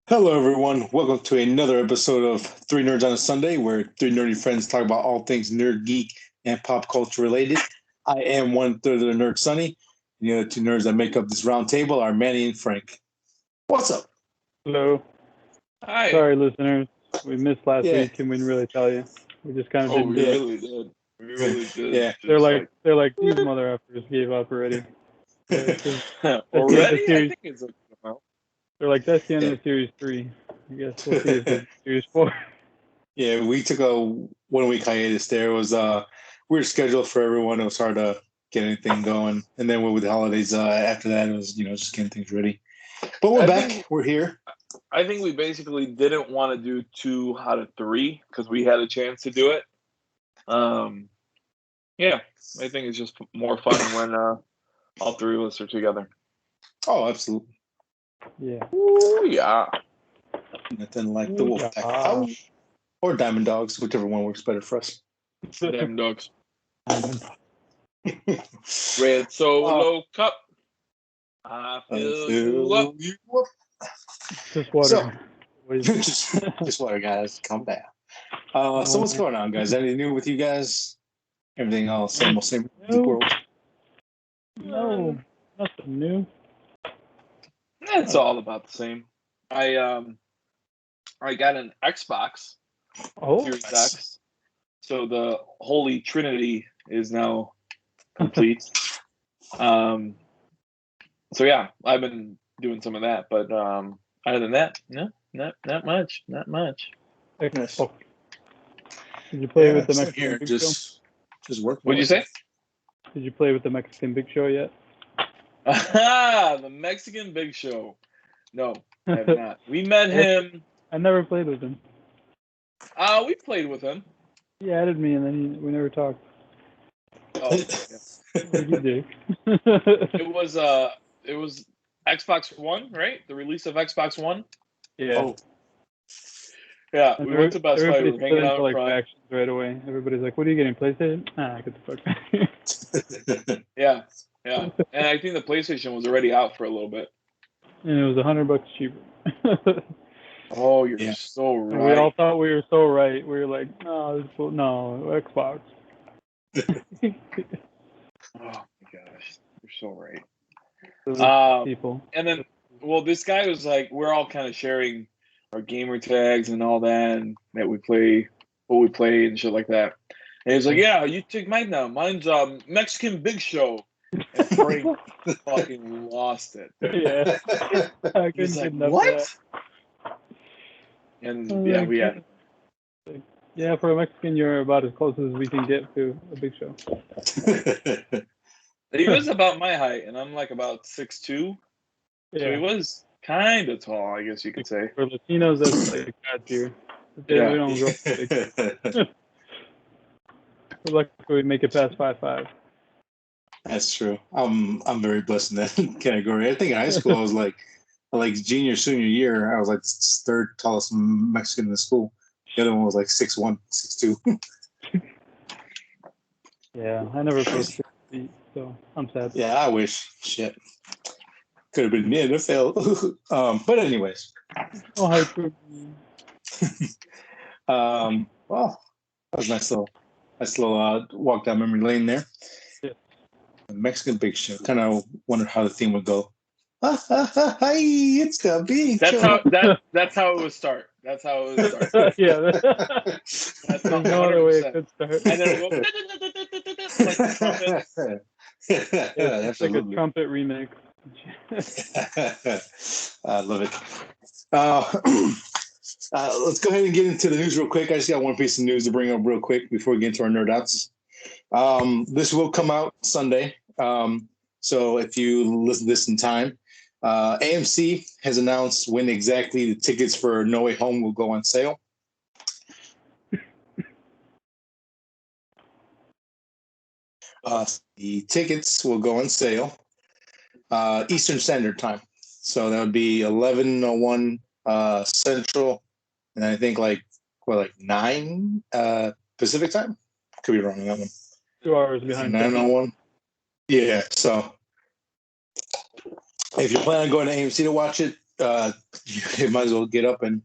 Hello, everyone. Welcome to another episode of Three Nerds on a Sunday, where three nerdy friends talk about all things nerd, geek, and pop culture related. I am one third of the nerd, Sonny. And the other two nerds that make up this round table are Manny and Frank. What's up? Hello. Hi. Sorry, listeners. We missed last Yeah. week, and we didn't really tell you. We just kind of Oh, didn't we do it. really did. We really did. Yeah. They're like these mother effers gave up already. Already? the I series. think it's a good amount. They're like, that's the end of series 3. I guess we'll see if there's series 4. Yeah, we took a 1 week hiatus there. It was weird schedule for everyone. It was hard to get anything going. And then with the holidays after that, it was, just getting things ready. But we're back. We're here. I think we basically didn't want to do 2 out of 3 because we had a chance to do it. Yeah, I think it's just more fun when all 3 of us are together. Oh, absolutely. Yeah. Ooh, yeah. Nothing like the Wolfpack. Or Diamond Dogs, whichever one works better for us. Damn dogs. Red Solo Cup. I fill you up. Just water. just water, guys. Calm down. So what's going on, guys? Anything new with you guys? Everything all same world? No, nothing new. It's all about the same. I got an Xbox Series X, so the Holy Trinity is now complete. So yeah, I've been doing some of that, but other than that, no, not much. Nice. Did you play with the Mexican Big Show? Just work. What'd you say? Did you play with the Mexican Big Show yet? The Mexican Big Show. No, I have not. We met him. I never played with him. We played with him. He added me, and then we never talked. Oh, yeah. You did. It was Xbox One, right? The release of Xbox One. Yeah. Oh. Yeah, we went to Best Buy. We were hanging out in front. Factions right away. Everybody's like, "What are you getting? PlayStation?" Get the fuck back. Yeah. And I think the PlayStation was already out for a little bit. And it was $100 cheaper. Oh, you're so right. And we all thought we were so right. We were like, no, Xbox. Oh my gosh, you're so right. People. And then, this guy was like, we're all kind of sharing our gamer tags and all that, and that we play, what we play and shit like that. And he was like, yeah, you take mine now. Mine's Mexican Big Show. And Frank fucking lost it. Yeah. He's like, what? And yeah, we had. Yeah, for a Mexican, you're about as close as we can get to a Big Show. He was about my height, and I'm like about 6'2". Yeah. So he was kind of tall, I guess you could say. For Latinos, that's like God tier. Yeah. We don't grow big. We're lucky we make it past 5'5". That's true. I'm very blessed in that category. I think in high school I was like junior, senior year, I was like the third tallest Mexican in the school. The other one was like 6'1", 6'2". Yeah, I never posted 6 feet, so I'm sad. Yeah, I wish. Shit. Could have been me in the NFL. But anyways. Oh, hi, true. Well, that was a nice little walk down memory lane there. Yeah. The Mexican Big Show. Kind of wondered how the theme would go. Hi, it's the Big Show. That's how it would start. That's how it would start. Yeah. That's no other way it could start. And then we'll go like the trumpet. Yeah, it's like a trumpet remix. I love it. Let's go ahead and get into the news real quick. I just got one piece of news to bring up real quick before we get into our nerd outs. This will come out Sunday. So if you listen to this in time, AMC has announced when exactly the tickets for No Way Home will go on sale. The tickets will go on sale Eastern Standard Time. So that would be 11:01 Central, and I think like 9 Pacific Time. Could be wrong on that one. 2 hours behind. 9:01. Yeah. So if you're planning on going to AMC to watch it, you might as well get up and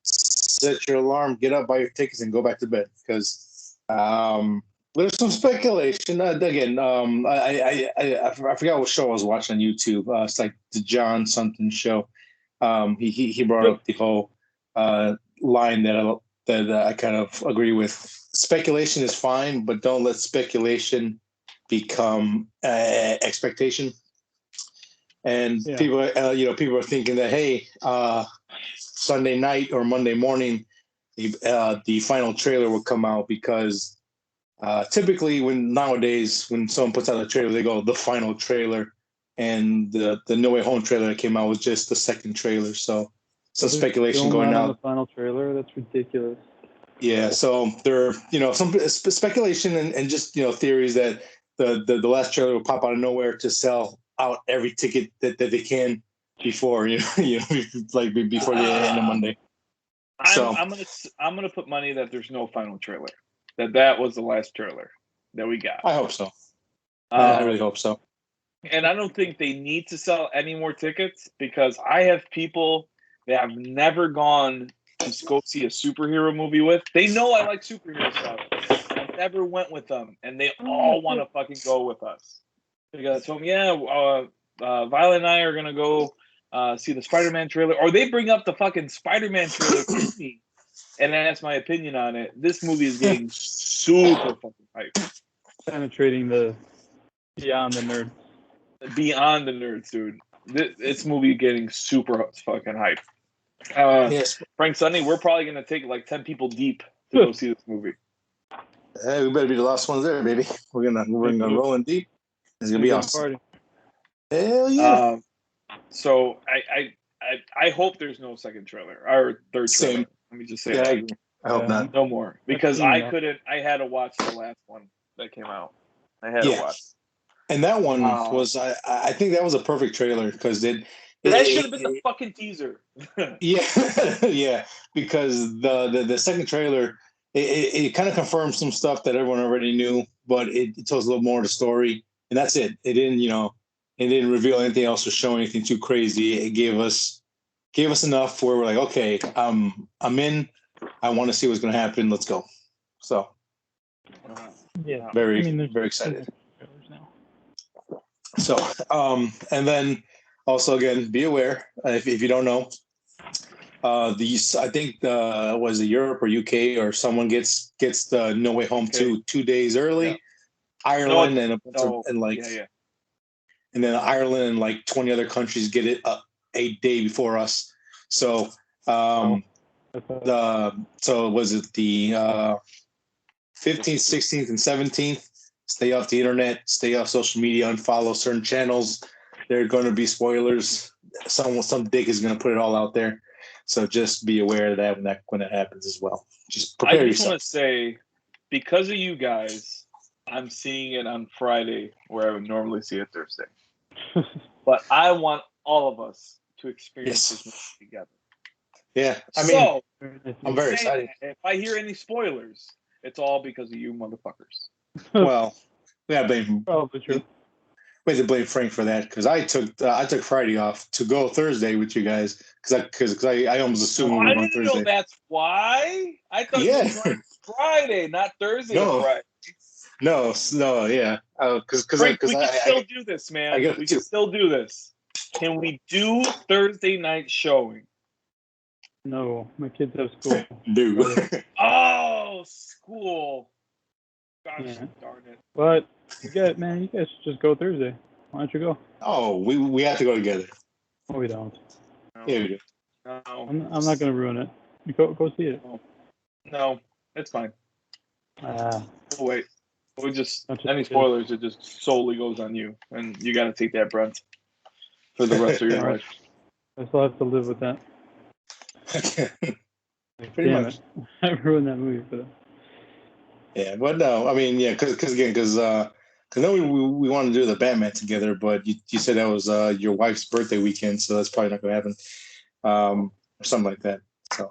set your alarm, get up, buy your tickets, and go back to bed because there's some speculation. I forgot what show I was watching on YouTube. It's like the John something show. He brought up the whole line that I kind of agree with. Speculation is fine, but don't let speculation become expectation. And people are thinking that, hey, Sunday night or Monday morning, the final trailer will come out because typically nowadays when someone puts out a trailer, they go the final trailer, and the No Way Home trailer that came out was just the second trailer. So some speculation going out. On the final trailer, that's ridiculous. Yeah, so there are some speculation and just theories that the last trailer will pop out of nowhere to sell out every ticket that they can before like before the end of Monday. I'm gonna put money that there's no final trailer. That was the last trailer that we got. I hope so. I really hope so. And I don't think they need to sell any more tickets because I have people that have never gone to go see a superhero movie with. They know I like superhero stuff. I never went with them, and they all want to fucking go with us. Because I told them, Violet and I are gonna go see the Spider-Man trailer, or they bring up the fucking Spider-Man trailer to me, and I ask my opinion on it. This movie is getting super fucking hype. Penetrating beyond the nerds. Beyond the nerds, dude. This movie getting super fucking hype. Yes. Frank Sunday, we're probably gonna take like 10 people deep to go see this movie. Hey, we better be the last ones there, baby. We're gonna roll in deep. It's gonna be awesome. Hell yeah! So I hope there's no second trailer or third trailer. Let me just say that. I hope not. No more because I couldn't. I had to watch the last one that came out. I had to watch. And that one was I think that was a perfect trailer because that should have been the fucking teaser. yeah, because the second trailer it kind of confirmed some stuff that everyone already knew, but it tells a little more of the story, and that's it. It didn't reveal anything else or show anything too crazy. It gave us enough where we're like, okay, I'm in. I want to see what's going to happen. Let's go. So very excited. So, and then also again, be aware if you don't know, I think was it Europe or UK or someone gets the No Way Home 2 days early. Yeah. Ireland and then Ireland and like 20 other countries get it a day before us. So, so was it the 15th, 16th, and 17th? Stay off the internet, stay off social media, unfollow certain channels. There are going to be spoilers. Some dick is going to put it all out there. So just be aware of that when that happens as well. Just prepare yourself. I just want to say, because of you guys, I'm seeing it on Friday where I would normally see it Thursday. But I want all of us to experience this movie together. Yeah, I'm very excited. If I hear any spoilers, it's all because of you motherfuckers. Well, we gotta blame. Probably true. We have to blame Frank for that because I took Friday off to go Thursday with you guys because I almost assumed we were on Thursday. I didn't know that's why. I thought you were on Friday, not Thursday. No, Friday. No, yeah. Because we can still do this, man. We can still do this. Can we do Thursday night showing? No, my kids have school. Oh, school. Gosh, darn it. But you guys should just go Thursday. Why don't you go? Oh, we have to go together. No, we don't. No. Yeah, we do. No. I'm not going to ruin it. You go see it. No, it's fine. Oh, wait. Any spoilers, it just solely goes on you. And you got to take that, Brent, for the rest of your life. I still have to live with that. Pretty much. I ruined that movie for them. Yeah, but no, I mean, because we want to do the Batman together, but you said that was your wife's birthday weekend, so that's probably not going to happen, or something like that. So,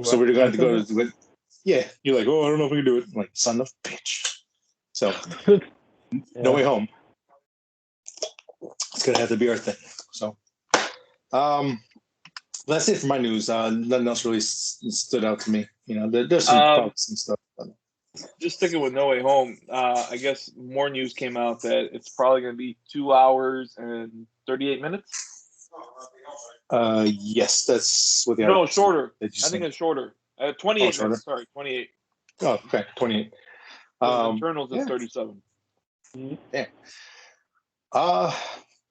so we're going to go to. Yeah, you're like, oh, I don't know if we can do it. I'm like, son of a bitch. So, No Way Home. It's going to have to be our thing. So, That's it for my news. Nothing else really stood out to me. There's probably some stuff. Just sticking with No Way Home, I guess more news came out that it's probably going to be 2 hours and 38 minutes. Yes, that's what the No, shorter. I think it's shorter. 28 minutes. Sorry, 28. Oh, okay, 28. Internals is 37. Yeah.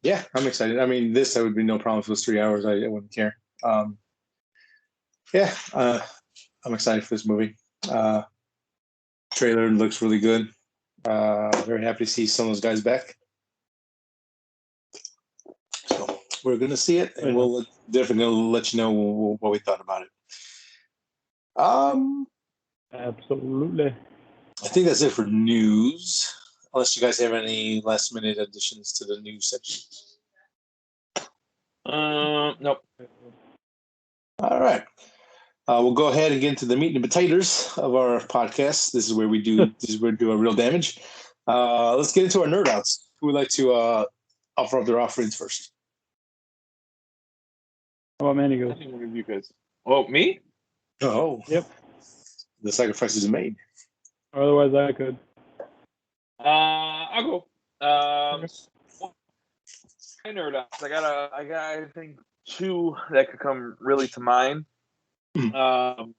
Yeah, I'm excited. I mean, that would be no problem if it was 3 hours. I wouldn't care. Yeah, I'm excited for this movie. Trailer looks really good. Very happy to see some of those guys back. So we're going to see it, and we'll definitely let you know what we thought about it. Absolutely. I think that's it for news. Unless you guys have any last-minute additions to the news section. Nope. All right. We'll go ahead and get into the meat and potatoes of our podcast. This is where we do a real damage. Let's get into our nerd outs. Who would like to offer up their offerings first? How about Manny goes? I think one of you guys. Oh, me? Oh. Yep. The sacrifice is made. Otherwise, I could. I'll go. My nerd outs. I got I think 2 that could come really to mind. The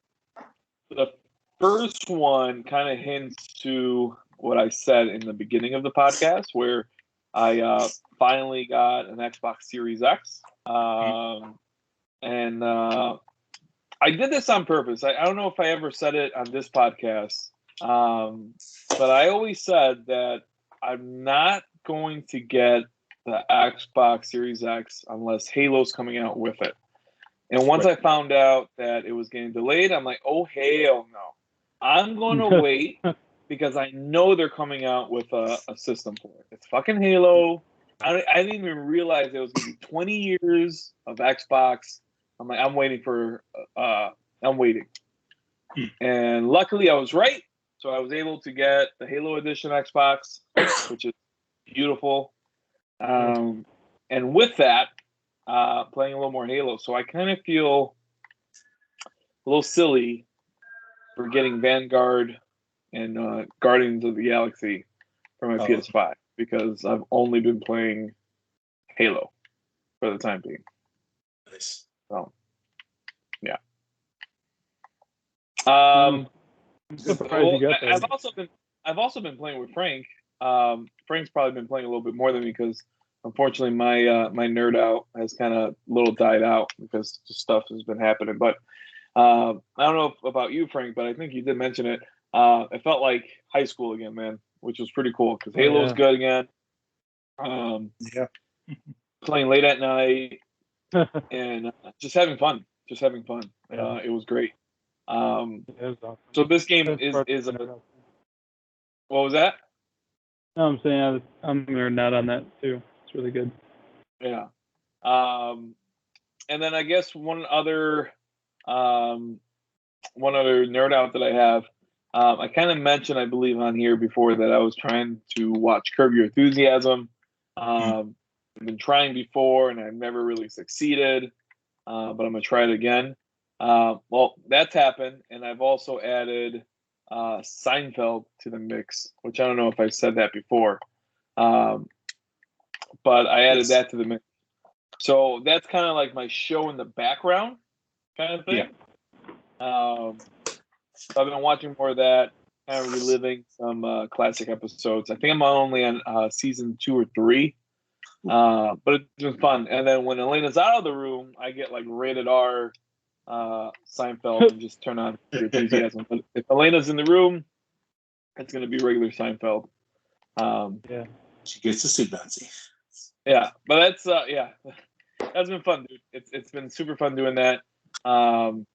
first one kind of hints to what I said in the beginning of the podcast, where I finally got an Xbox Series X, and I did this on purpose. I don't know if I ever said it on this podcast, but I always said that I'm not going to get the Xbox Series X unless Halo's coming out with it. And once I found out that it was getting delayed, I'm like, oh, hell no. I'm going to wait because I know they're coming out with a system for it. It's fucking Halo. I didn't even realize it was going to be 20 years of Xbox. I'm like, I'm waiting. And luckily I was right. So I was able to get the Halo Edition Xbox, which is beautiful. And with that, playing a little more Halo. So I kind of feel a little silly for getting Vanguard and Guardians of the Galaxy for my PS5 because I've only been playing Halo for the time being. Nice. So, yeah. I'm surprised you got that. I've also been playing with Frank. Frank's probably been playing a little bit more than me because unfortunately my nerd out has kind of little died out because just stuff has been happening. But I don't know about you, Frank, but I think you did mention it. It felt like high school again, man, which was pretty cool because Halo's good again. Playing late at night and just having fun. It was great. So this game is a. What was that? No, I'm saying I'm nerding out on that too. It's really good. Yeah. And then I guess one other nerd out that I have. I kind of mentioned, I believe, on here before that I was trying to watch Curb Your Enthusiasm. I've been trying before and I've never really succeeded, but I'm gonna try it again. Well, that's happened, and I've also added Seinfeld to the mix, which I don't know if I said that before, but I added that to the mix. So that's kind of like my show in the background kind of thing. So I've been watching more of that, kind of reliving some classic episodes. I think I'm only on season 2 or 3, but it's been fun. And then when Elena's out of the room, I get like rated R Seinfeld and just turn on Your Enthusiasm. But if Elena's in the room, it's going to be regular Seinfeld. She gets the suit Nazi. Yeah, but that's that's been fun, dude. It's been super fun doing that. And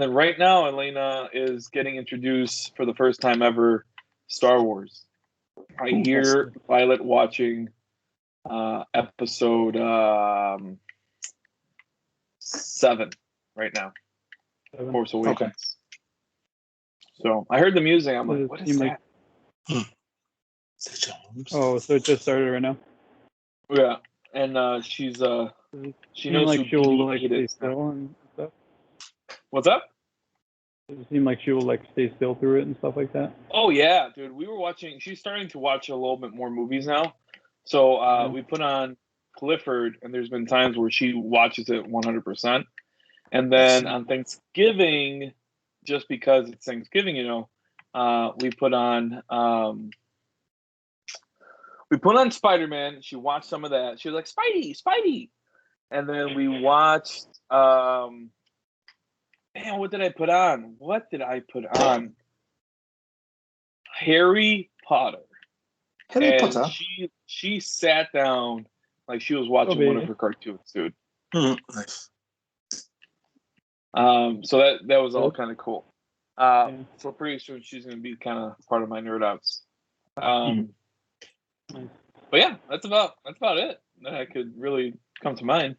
then right now, Elena is getting introduced for the first time ever Star Wars. I hear Violet watching episode 7 right now. Force Awakens. Okay. So I heard the music. I'm like, what is that? Oh, so it just started right now? Yeah, and she's She Seem knows like who she will BB-8 stay is now. still and stuff. What's up? Does it seem like she will stay still through it and stuff like that? Oh yeah, dude. We were watching. She's starting to watch a little bit more movies now. So we put on Clifford, and there's been times where she watches it 100%. And then on Thanksgiving, just because it's Thanksgiving, we put on Spider-Man. She watched some of that. She was like, Spidey. And then we watched man, what did I put on? Harry Potter. Harry Potter. She sat down like she was watching one of her cartoons, dude. Nice. So that was all kind of cool. So pretty soon she's gonna be kind of part of my nerd outs. But yeah, that's about it that I could really come to mind.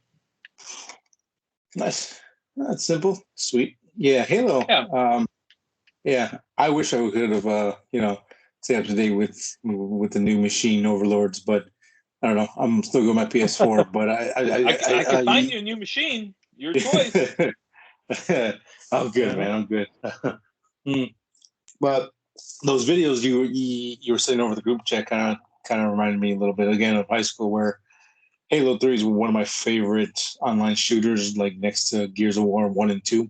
Nice. That's simple, sweet. Yeah, Halo. Yeah. Yeah, I wish I could have, stay up to date with the new machine overlords, but I don't know. I'm still going my PS4, but I can find you a new machine. Your choice. I'm good, man. I'm good. But those videos you were sending over the group chat kind of reminded me a little bit again of high school, where Halo 3 is one of my favorite online shooters, like next to Gears of War 1 and 2.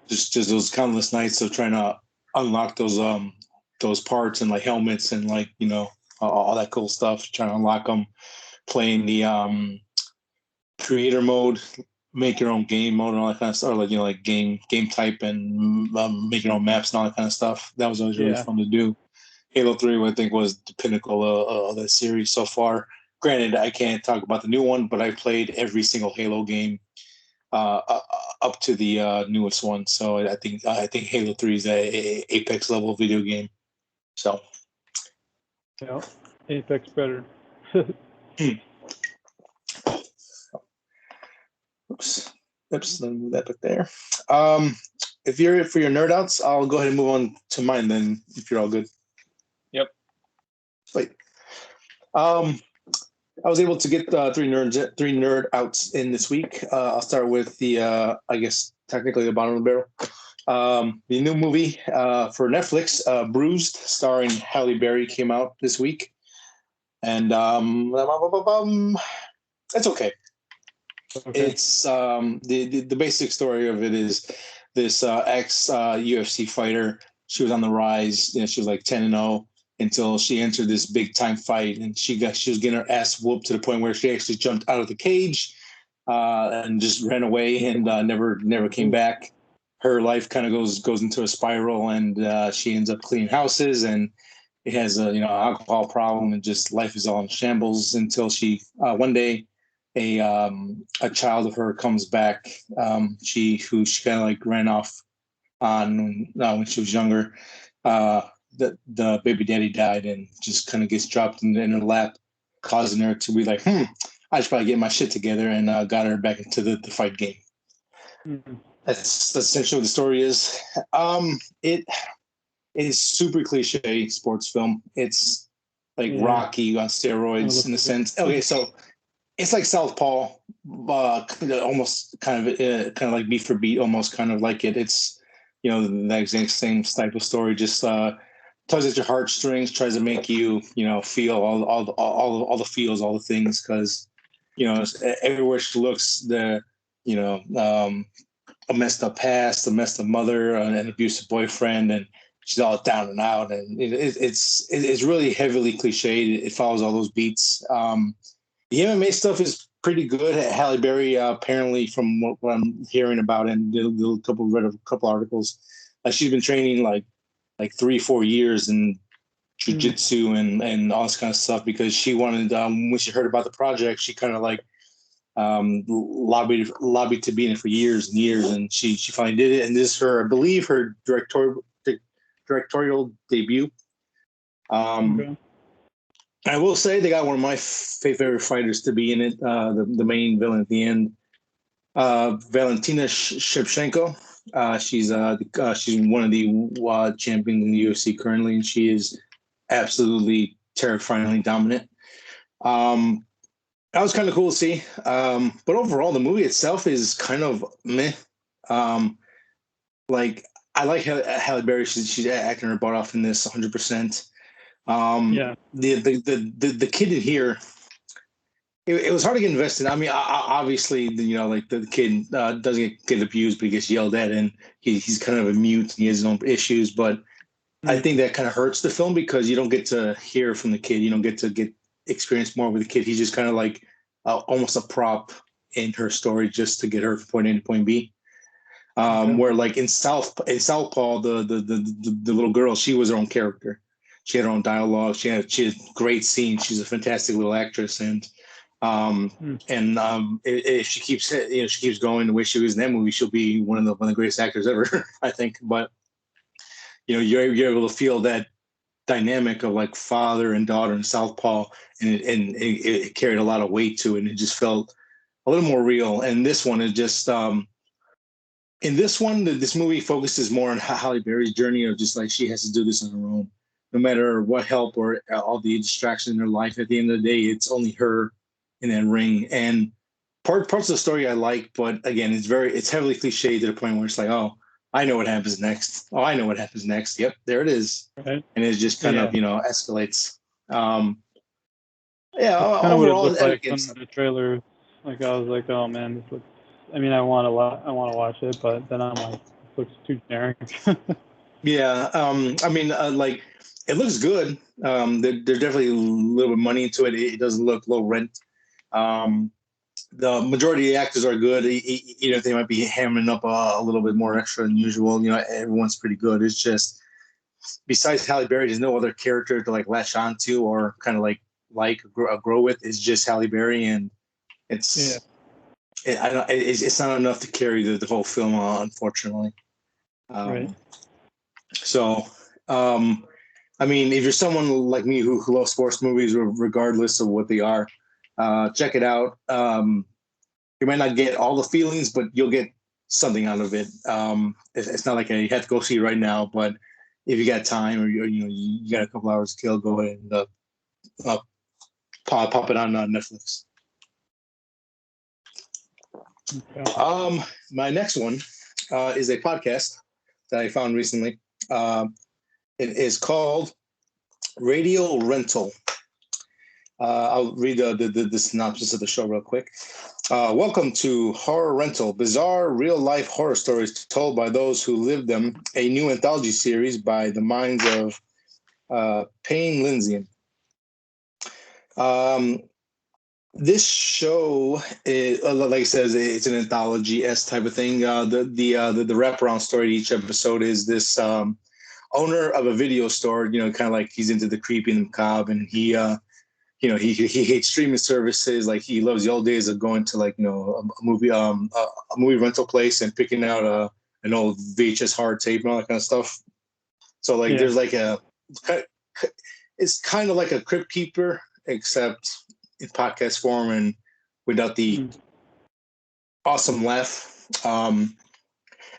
Just those countless nights of trying to unlock those parts and like helmets and like all that cool stuff, trying to unlock them, playing the creator mode, make your own game mode and all that kind of stuff, or like game type and make your own maps and all that kind of stuff. That was always really fun to do. Halo 3, I think, was the pinnacle of that series so far. Granted, I can't talk about the new one, but I played every single Halo game up to the newest one. So I think Halo 3 is a Apex level video game. So yeah, Apex better. Oops, let me move that back there. If you're for your nerd outs, I'll go ahead and move on to mine then. If you're all good. Yep. Wait. I was able to get three nerd outs in this week. I'll start with the I guess technically the bottom of the barrel. The new movie for Netflix, Bruised, starring Halle Berry, came out this week, and it's okay. It's the basic story of it is this ex UFC fighter. She was on the rise. She was like 10-0 until she entered this big time fight, and she was getting her ass whooped to the point where she actually jumped out of the cage and just ran away and never came back. Her life kind of goes into a spiral, and she ends up cleaning houses, and it has a alcohol problem, and just life is all in shambles until she one day a child of her comes back. She kind of like ran off on when she was younger. The baby daddy died and just kind of gets dropped in her lap, causing her to be like, I should probably get my shit together, and got her back into the fight game. Mm-hmm. That's essentially what the story is. It is super cliche sports film. It's like Rocky on steroids in a sense. Okay, so it's like Southpaw, almost kind of like beat for beat, almost kind of like it. It's the exact same type of story, just tugs at your heartstrings, tries to make you feel all the feels, all the things, because everywhere she looks, a messed up past, a messed up mother, an abusive boyfriend, and she's all down and out, and it's really heavily cliched. It follows all those beats. The MMA stuff is pretty good. Halle Berry, apparently, from what I'm hearing about, and read a couple articles, she's been training like 3-4 years in jiu-jitsu and all this kind of stuff, because she wanted, when she heard about the project, she kind of like lobbied to be in it for years and years, and she finally did it. And this is her, I believe, her directorial debut. I will say they got one of my favorite fighters to be in it, the main villain at the end, Valentina Shevchenko. She's one of the champions in the UFC currently, and she is absolutely terrifyingly dominant. That was kind of cool to see. But overall, the movie itself is kind of meh. Um, like I like Halle Berry. She's acting her butt off in this 100%. Yeah. The kid in here, it was hard to get invested. I mean, obviously, like the kid doesn't get abused, but he gets yelled at, and he's kind of a mute, and he has his own issues. But I think that kind of hurts the film because you don't get to hear from the kid. You don't get experience more with the kid. He's just kind of like almost a prop in her story just to get her from point A to point B. Where like in Southpaw, the little girl, she was her own character. She had her own dialogue. She had great scenes. She's a fantastic little actress, and if she keeps she keeps going the way she was in that movie, she'll be one of the greatest actors ever, I think. But you're able to feel that dynamic of like father and daughter in Southpaw, and it carried a lot of weight to it, and it just felt a little more real. And this one is just in this one, this movie focuses more on Halle Berry's journey of just like she has to do this on her own, no matter what help or all the distractions in her life. At the end of the day, it's only her in that ring. And parts of the story I like, but again, it's heavily cliche to the point where it's like, oh, I know what happens next. Oh, I know what happens next. Yep, there it is. Right. And it just kind of escalates. That's kind of what it Overall, looked like from the trailer. Like I was like, oh man, this looks. I mean, I want to watch it, but then I'm like, this looks too generic. Yeah, I mean, like it looks good. There's definitely a little bit of money into it. It doesn't look low rent. Um, the majority of the actors are good, even if they might be hammering up a little bit more extra than usual. Everyone's pretty good. It's just besides Halle Berry, there's no other character to like latch onto or kind of like grow with. It's just Halle Berry, and it's it's not enough to carry the whole film, unfortunately. Right. So, I mean, if you're someone like me who loves sports movies, regardless of what they are, check it out. You might not get all the feelings, but you'll get something out of it. It's not like you have to go see it right now, but if you got time or you got a couple hours to kill, go ahead and pop it on Netflix. Okay. My next one is a podcast that I found recently. It is called Radio Rental. I'll read the synopsis of the show real quick. Welcome to Horror Rental, bizarre real-life horror stories told by those who lived them, a new anthology series by the minds of Payne Lindsay. This show, like I said, it's an anthology-esque type of thing. The wraparound story to each episode is this owner of a video store, kind of like he's into the creepy and the macabre, and he hates streaming services. Like he loves the old days of going to a movie rental place and picking out an old VHS hard tape and all that kind of stuff. So there's it's kind of like a Crypt Keeper, except in podcast form and without the awesome laugh. And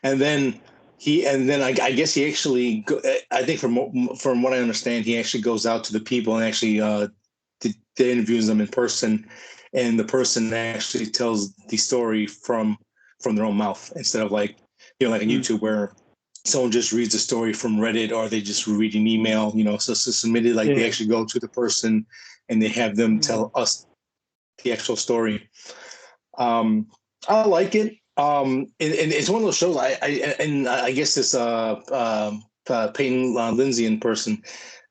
then I guess he actually, I think from what I understand, he actually goes out to the people and actually interviews them in person, and the person actually tells the story from their own mouth instead of like on YouTube where someone just reads the story from Reddit or they just read an email. So submitted they actually go to the person and they have them tell us the actual story. I like it. And it's one of those shows. I guess this Payne Lindsay in person.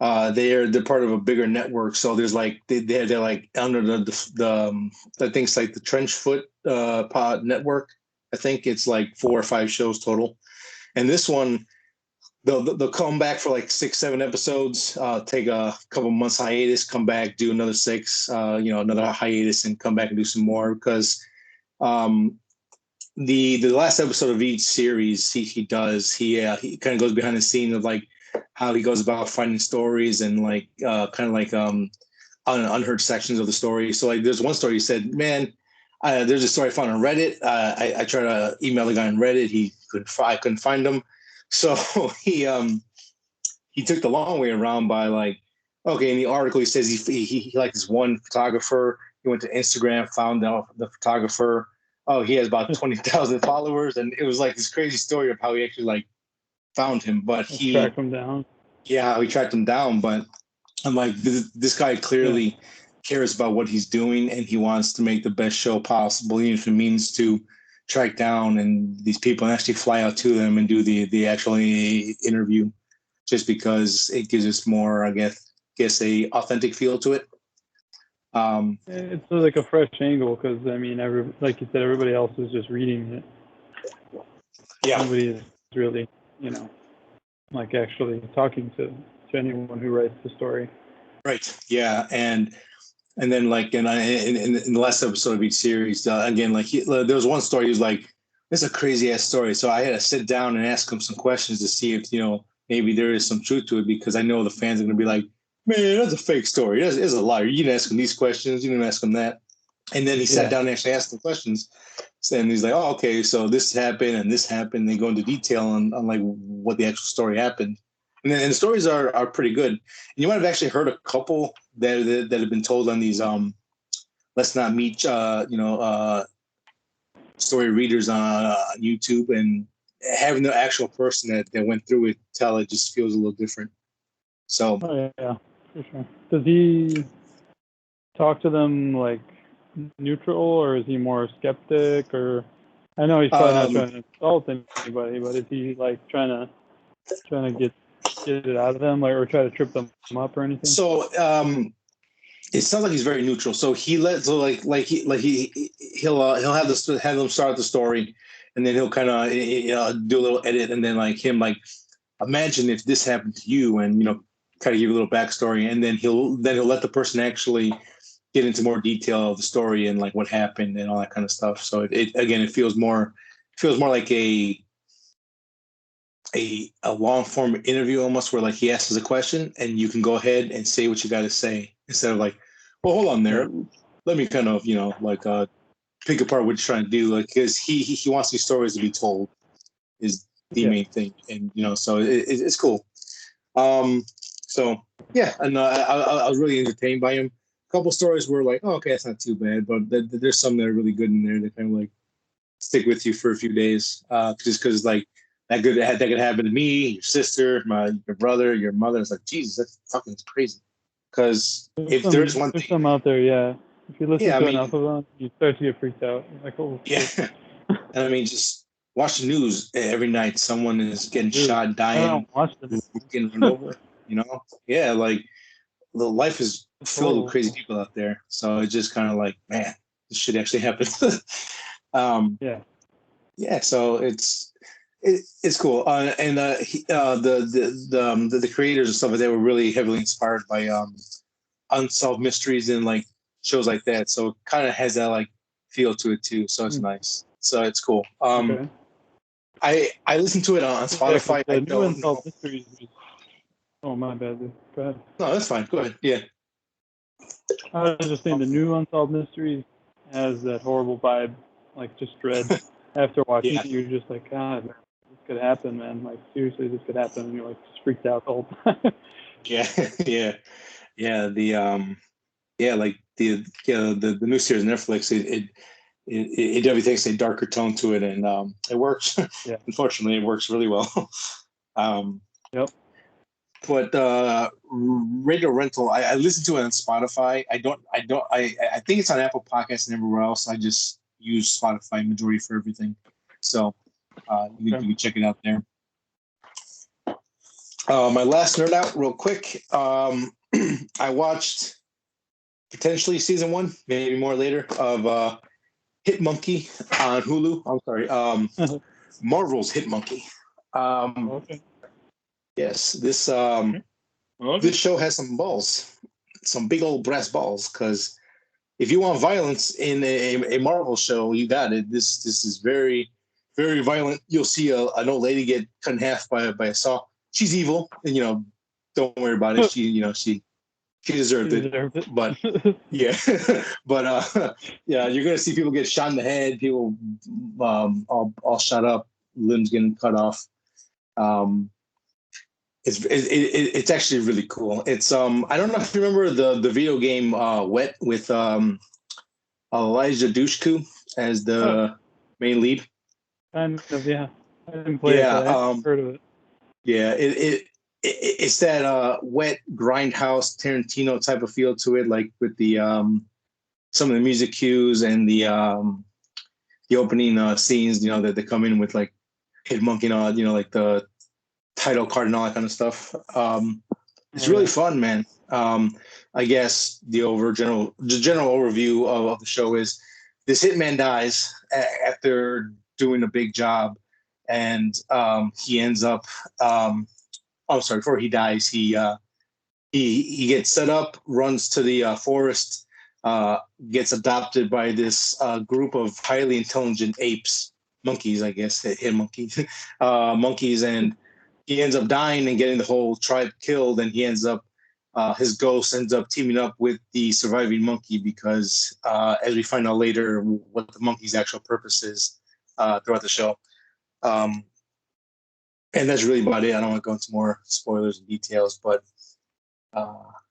They're part of a bigger network, so there's they're like under the things like the Trenchfoot pod network. I think it's like 4 or 5 shows total, and this one they'll come back for like 6-7 episodes, take a couple months hiatus, come back, do another 6, another hiatus, and come back and do some more because the last episode of each series he kind of goes behind the scene of like how he goes about finding stories and unheard sections of the story. So there's one story he said, man, there's a story I found on Reddit. I tried to email the guy on Reddit. I couldn't find him. So he took the long way around by in the article he says he liked this one photographer He went to Instagram, found the photographer. Oh, he has about 20,000 followers, and it was like this crazy story of how he actually like found him. But he tracked him down. Yeah, we tracked him down. But I'm like, this guy clearly cares about what he's doing, and he wants to make the best show possible, even if it means to track down and these people and actually fly out to them and do the actual interview, just because it gives us more, I guess a authentic feel to it. It's like a fresh angle because I mean, like you said, everybody else is just reading it. Yeah, nobody is really, like actually talking to anyone who writes the story. Right. Yeah, and then like in the last episode of each series, again, like there was one story he was like, "This is a crazy ass story," so I had to sit down and ask him some questions to see if maybe there is some truth to it, because I know the fans are going to be like, "Man, that's a fake story. That's a liar. You didn't ask him these questions. You didn't ask him that." And then he sat down and actually asked the questions. And he's like, "Oh, okay, so this happened and this happened." They go into detail on like what the actual story happened. And the stories are pretty good. And you might have actually heard a couple that have been told on these Let's Not Meet story readers on YouTube, and having the actual person that went through it tell it just feels a little different. So yeah, for sure. Does he talk to them like neutral, or is he more skeptic? Or I know he's probably not trying to insult anybody, but is he like trying to get it out of them, like, or try to trip them up or anything? So it sounds like he's very neutral. So he'll have them start the story, and then he'll kind of do a little edit, and then like imagine if this happened to you, and kind of give a little backstory, and then he'll let the person actually get into more detail of the story and like what happened and all that kind of stuff. So it feels more like a long form interview almost, where like he asks a question and you can go ahead and say what you got to say, instead of like, well, hold on there, let me kind of pick apart what you're trying to do, like, because he wants these stories to be told is the main thing, and so it's cool. So yeah, and I was really entertained by him. A couple stories were like, oh, okay, that's not too bad, but there's some that are really good in there that kind of like stick with you for a few days, just because like that could happen to me, your sister, your brother, your mother. It's like, Jesus, that's fucking crazy. Because if there's one thing, there's some out there, if you listen to enough of them, you start to get freaked out. You're like, oh, shit. And I mean, just watch the news every night. Someone is getting shot, dying, getting run over. Yeah, like the life is filled with crazy people out there. So it's just kind of like, man, this shit actually happened. Yeah. So it's cool. And the creators and stuff like that were really heavily inspired by unsolved mysteries and like shows like that. So it kind of has that like feel to it too. So it's nice. So it's cool. I listened to it on Spotify. The new unsolved mysteries. Oh, my bad. Go ahead. No, that's fine. Go ahead. Yeah. I was just saying the new Unsolved Mysteries has that horrible vibe, like just dread. After watching it, you're just like, God, this could happen, man. Like, seriously, this could happen. And you're like just freaked out the whole time. Yeah. Like the new series on Netflix, it definitely takes a darker tone to it, and it works. Unfortunately, it works really well. Yep. But Radio Rental, I listen to it on Spotify. I think it's on Apple Podcasts and everywhere else. I just use Spotify majority for everything. So you can check it out there. My last nerd out real quick. I watched potentially season 1, maybe more later, of Hit Monkey on Hulu. I'm sorry. Marvel's Hit Monkey. Yes, this show has some balls, some big old brass balls. Because if you want violence in a Marvel show, you got it. This is very, very violent. You'll see an old lady get cut in half by a saw. She's evil, and don't worry about it. She deserved it. But yeah, but you're gonna see people get shot in the head. People all shot up, limbs getting cut off. It's actually really cool. It's I don't know if you remember the video game Wet with Elijah Dushku as the main lead. Kind of, yeah. I didn't play Yeah, it, but I heard of it. Yeah, it's that wet grindhouse Tarantino type of feel to it, like with the some of the music cues and the opening scenes, that they come in with like Hit Monkey and all, like the title card and all that kind of stuff. It's really fun, man. I guess the general overview of the show is this hitman dies after doing a big job, and he ends up. Before he dies, he gets set up, runs to the forest, gets adopted by this group of highly intelligent apes, monkeys, I guess, monkeys, monkeys, and he ends up dying and getting the whole tribe killed, and he ends up his ghost ends up teaming up with the surviving monkey because, as we find out later, what the monkey's actual purpose is throughout the show. And that's really about it. I don't want to go into more spoilers and details, but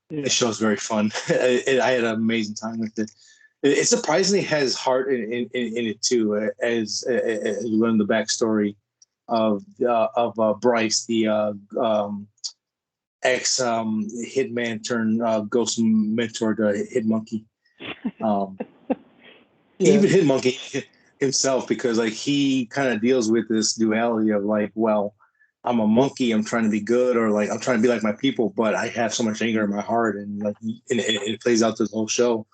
the show's very fun. I had an amazing time with it. It surprisingly has heart in it too, as you learn the backstory of Bryce, the ex hitman turned ghost mentor to Hit Monkey. Even Hit Monkey himself, because like he kind of deals with this duality of like, well, I'm a monkey, I'm trying to be good, or like I'm trying to be like my people, but I have so much anger in my heart, and like it plays out this whole show.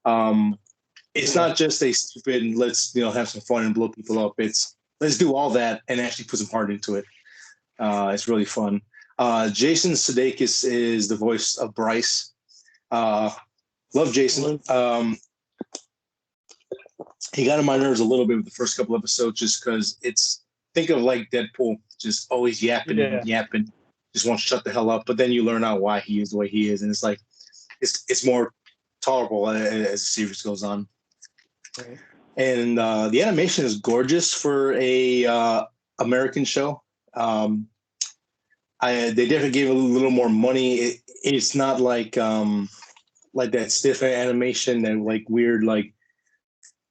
It's not just a stupid let's have some fun and blow people up. It's let's do all that and actually put some heart into it. It's really fun. Jason Sudeikis is the voice of Bryce. Love Jason. He got on my nerves a little bit with the first couple episodes just because think of like Deadpool, just always yapping and yapping, just won't shut the hell up. But then you learn out why he is the way he is, and it's like it's more tolerable as the series goes on. Right. And the animation is gorgeous for a American show. They definitely gave a little more money. It's not like that stiff animation and like weird like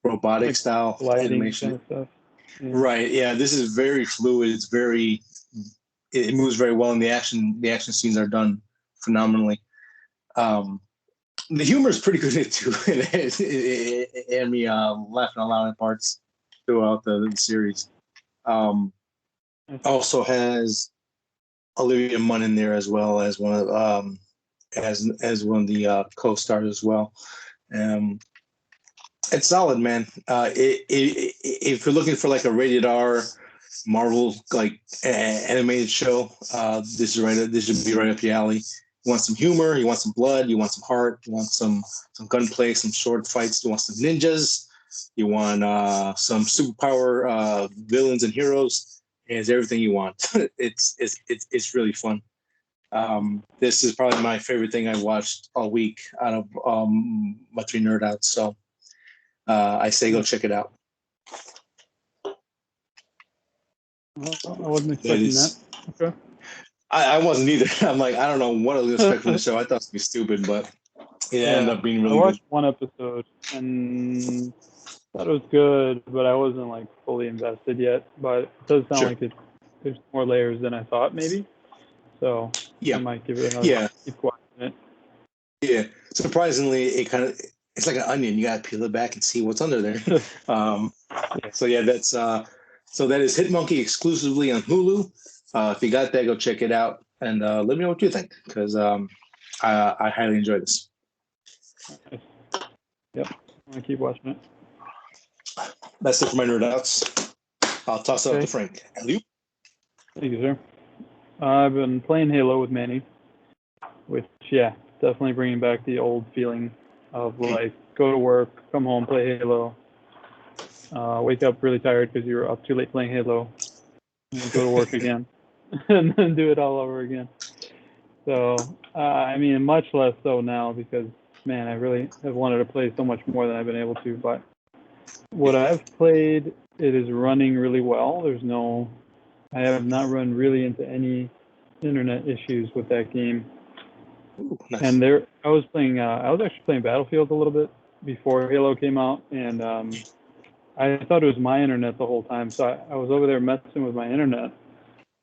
robotic style animation. Kind of stuff. Yeah. Right. Yeah. This is very fluid. It moves very well, and the action scenes are done phenomenally. The humor is pretty good in it too, and me laughing a lot in parts throughout the series. Also has Olivia Munn in there as well as one of as one of the co-stars as well. It's solid, man. If you're looking for like a rated R Marvel like animated show, this should be right up your alley. You want some humor, you want some blood, you want some heart, you want some gunplay, some sword fights, you want some ninjas, you want some superpower villains and heroes. It's everything you want. It's really fun. This is probably my favorite thing I watched all week out of my 3 nerd outs. So I say go check it out. Well, I wasn't expecting that. Okay. I wasn't either. I'm like, I don't know what I was expecting from the show. I thought it would be stupid, but it ended up being really good. I watched one episode and thought it was good, but I wasn't like fully invested yet. But it does sound like there's more layers than I thought, maybe. So I might give it another keep watching it. Yeah, surprisingly, it's like an onion. You gotta peel it back and see what's under there. So yeah, that's so that is Hit Monkey exclusively on Hulu. If you got that, go check it out and let me know what you think, because I highly enjoy this. Nice. Yep, I'm gonna keep watching it. That's it for my nerd outs. I'll toss it up to Frank. Thank you, sir. I've been playing Halo with Manny, which definitely bringing back the old feeling of like go to work, come home, play Halo, wake up really tired because you were up too late playing Halo, and go to work again, and then do it all over again. So, I mean, much less so now because, man, I really have wanted to play so much more than I've been able to. But what I've played, it is running really well. I have not run really into any internet issues with that game. Ooh, nice. And I was actually playing Battlefield a little bit before Halo came out, and I thought it was my internet the whole time. So I was over there messing with my internet,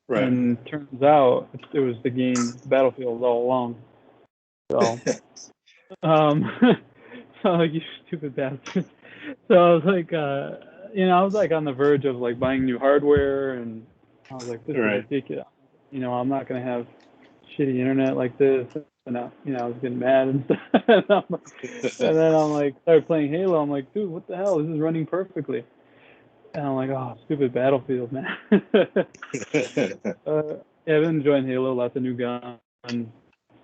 Right. and turns out it was the game Battlefield all along. So, so like, you stupid bastard. So I was like, I was like on the verge of like buying new hardware, and I was like, this is ridiculous. I'm not gonna have shitty internet like this. And I was getting mad and stuff. And then I'm like, started playing Halo. I'm like, dude, what the hell? This is running perfectly. And I'm like, oh, stupid Battlefield, man. I've been enjoying Halo. Lots of new guns.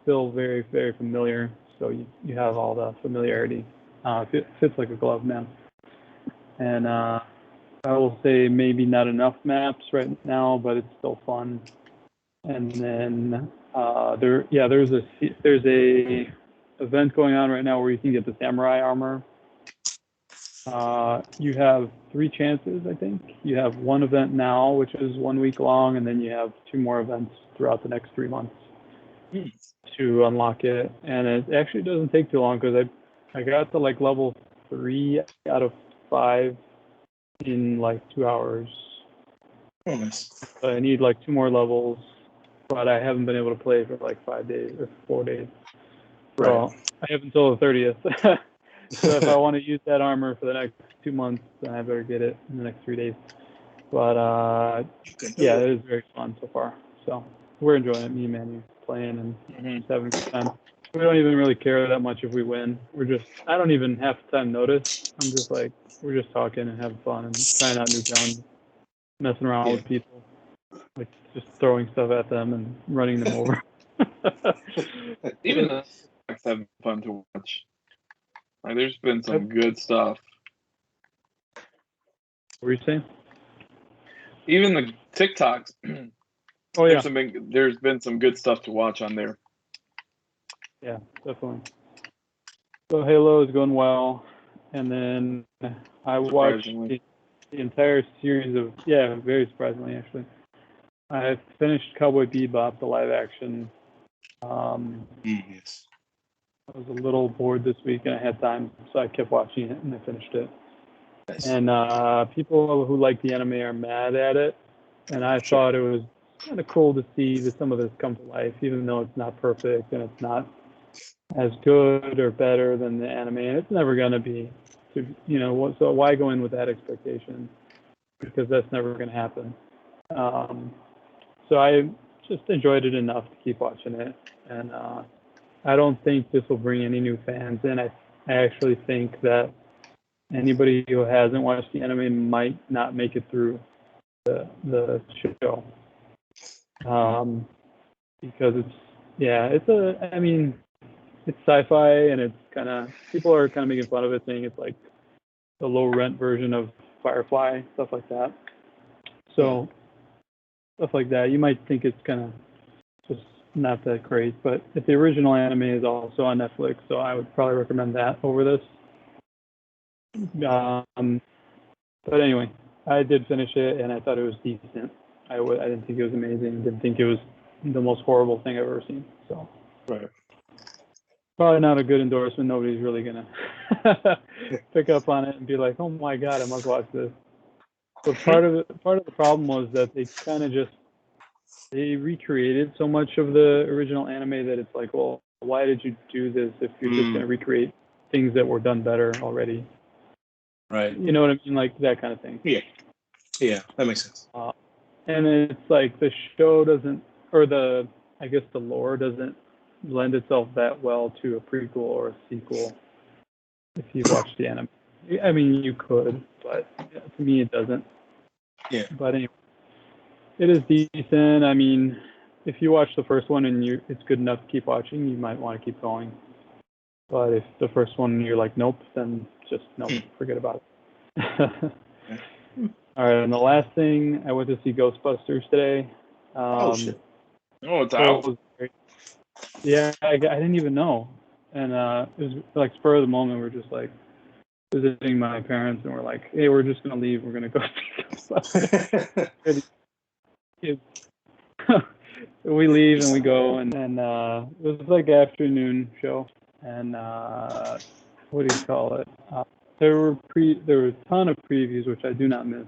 Still very, very familiar. So you have all the familiarity. It fits like a glove, man. And I will say maybe not enough maps right now, but it's still fun. And then there's a event going on right now where you can get the samurai armor. You have 3 chances, I think. You have one event now, which is 1 week long, and then you have 2 more events throughout the next 3 months to unlock it. And it actually doesn't take too long because I got to like level 3 out of 5 in like 2 hours. Oh, nice. So I need like 2 more levels, but I haven't been able to play for like 5 days or 4 days. So I have until the 30th. So if I want to use that armor for the next 2 months, then I better get it in the next 3 days. But it is very fun so far. So we're enjoying it. Me and Manu playing and just having a good time. We don't even really care that much if we win. I don't even half the time notice. I'm just like, we're just talking and having fun and trying out new guns, messing around with people, like just throwing stuff at them and running them over. Even the TikToks have been fun to watch. Like, there's been some good stuff. What were you saying? Even the TikToks. Oh yeah. There's been some good stuff to watch on there. Yeah, definitely. So Halo is going well, and then I watched the entire series of very surprisingly actually. I finished Cowboy Bebop, the live action. Yes. I was a little bored this week and I had time, so I kept watching it and I finished it. Nice. And people who like the anime are mad at it, and I thought it was kind of cool to see that some of this come to life, even though it's not perfect and it's not as good or better than the anime, and it's never gonna be. So why go in with that expectation? Because that's never gonna happen. So I just enjoyed it enough to keep watching it, and I don't think this will bring any new fans in. I actually think that anybody who hasn't watched the anime might not make it through the show, because it's sci-fi and it's kind of, people are kind of making fun of it, saying it's like the low rent version of Firefly, stuff like that. So stuff like that, you might think it's kind of just not that great, but if the original anime is also on Netflix, so I would probably recommend that over this. But anyway, I did finish it and I thought it was decent. I didn't think it was amazing. Didn't think it was the most horrible thing I've ever seen. So probably not a good endorsement. Nobody's really gonna pick up on it and be like, "Oh my God, I must watch this." But part of the problem was that they kind of they recreated so much of the original anime that it's like, well, why did you do this if you're just gonna recreate things that were done better already? Right. You know what I mean? Like that kind of thing. Yeah, that makes sense. And it's like the show doesn't, or the lore doesn't lend itself that well to a prequel or a sequel if you watch the anime. I mean, you could, but to me it doesn't. Yeah. But anyway, it is decent. I mean, if you watch the first one and it's good enough to keep watching, you might want to keep going. But if the first one you're like, nope, then just nope, forget about it. All right, and the last thing, I went to see Ghostbusters today. Shit. Oh, it's out. Yeah, I didn't even know. And it was like spur of the moment. We're just like visiting my parents, and we're like, hey, we're just going to leave. We're going to go see Ghostbusters. We leave and we go, and it was like an afternoon show. And what do you call it? There were a ton of previews, which I do not miss.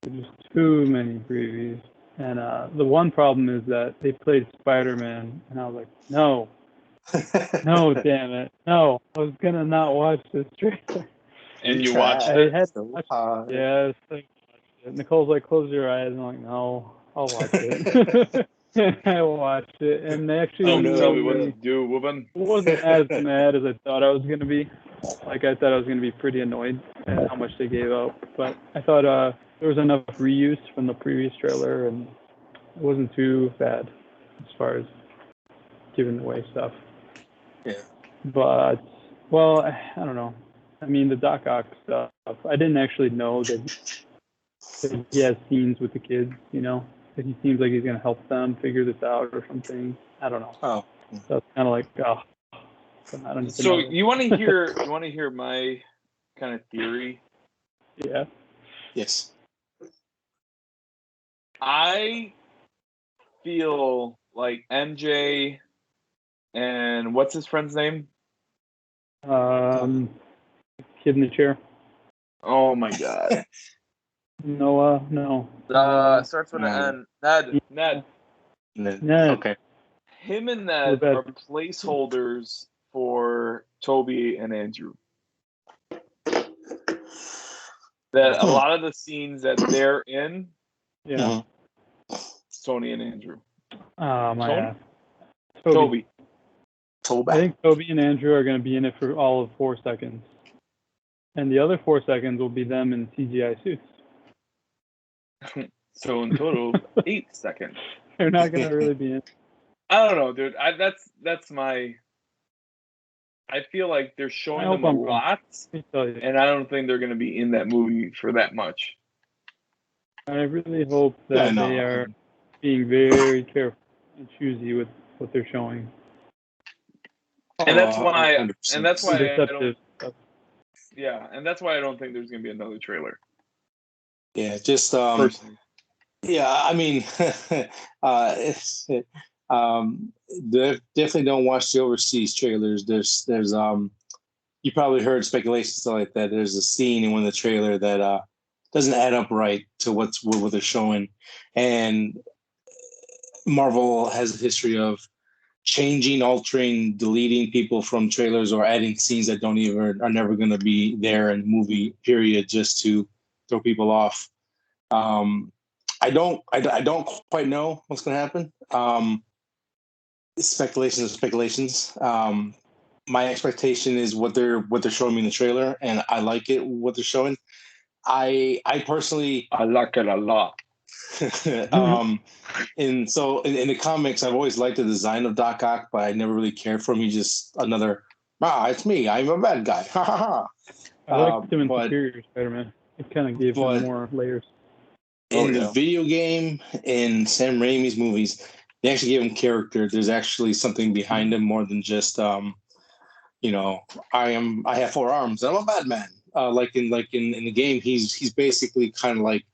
There's just too many previews. And the one problem is that they played Spider-Man, and I was like, no, damn it, no. I was gonna not watch this trailer. And you watched it? I had to watch it. Yes, I watched it. Nicole's like, close your eyes. I'm like, no, I'll watch it. I watched it, and they actually Don't tell me what to do, woman. wasn't as mad as I thought I was gonna be. Like, I thought I was gonna be pretty annoyed at how much they gave out, but I thought there was enough reuse from the previous trailer, and it wasn't too bad as far as giving away stuff. Yeah. But, well, I don't know. I mean, the Doc Ock stuff, I didn't actually know that he has scenes with the kids, you know? That he seems like he's going to help them figure this out or something. I don't know. Oh. So it's kind of like, oh. I don't So you want to hear my kind of theory? Yeah. Yes. I feel like MJ and what's his friend's name? Kid in the chair. Oh my god. Noah, no. Starts with an N. Ned. Okay. Him and Ned are placeholders for Toby and Andrew. That a lot of the scenes that they're in, yeah, it's Tony and Andrew. Oh my Tony? ass. Toby. I think Toby and Andrew are going to be in it for all of 4 seconds. And the other 4 seconds will be them in CGI suits. So in total, 8 seconds. They're not going to really be in. I don't know, dude. That's my. I feel like they're showing them a lot, and I don't think they're going to be in that movie for that much. I really hope that they are being very careful and choosy with what they're showing. And that's why. 100%. And that's why. Deceptive. Yeah, and that's why I don't think there's going to be another trailer. Yeah, just personally. Yeah, I mean, definitely don't watch the overseas trailers. There's you probably heard speculation stuff like that. There's a scene in one of the trailer that doesn't add up right to what they're showing, and Marvel has a history of changing, altering, deleting people from trailers or adding scenes that are never going to be there in the movie period just to throw people off. I don't quite know what's going to happen. Speculations. My expectation is what they're showing me in the trailer, and I like it what they're showing. I personally like it a lot. And so in the comics, I've always liked the design of Doc Ock, but I never really cared for him. He's just another, it's me. I'm a bad guy. Ha ha ha. I liked him in Superior Spider-Man. It kind of gave him more layers. In the video game, in Sam Raimi's movies, they actually gave him character. There's actually something behind him more than just, I have 4 arms. I'm a bad man. Like in the game, he's basically kind of like,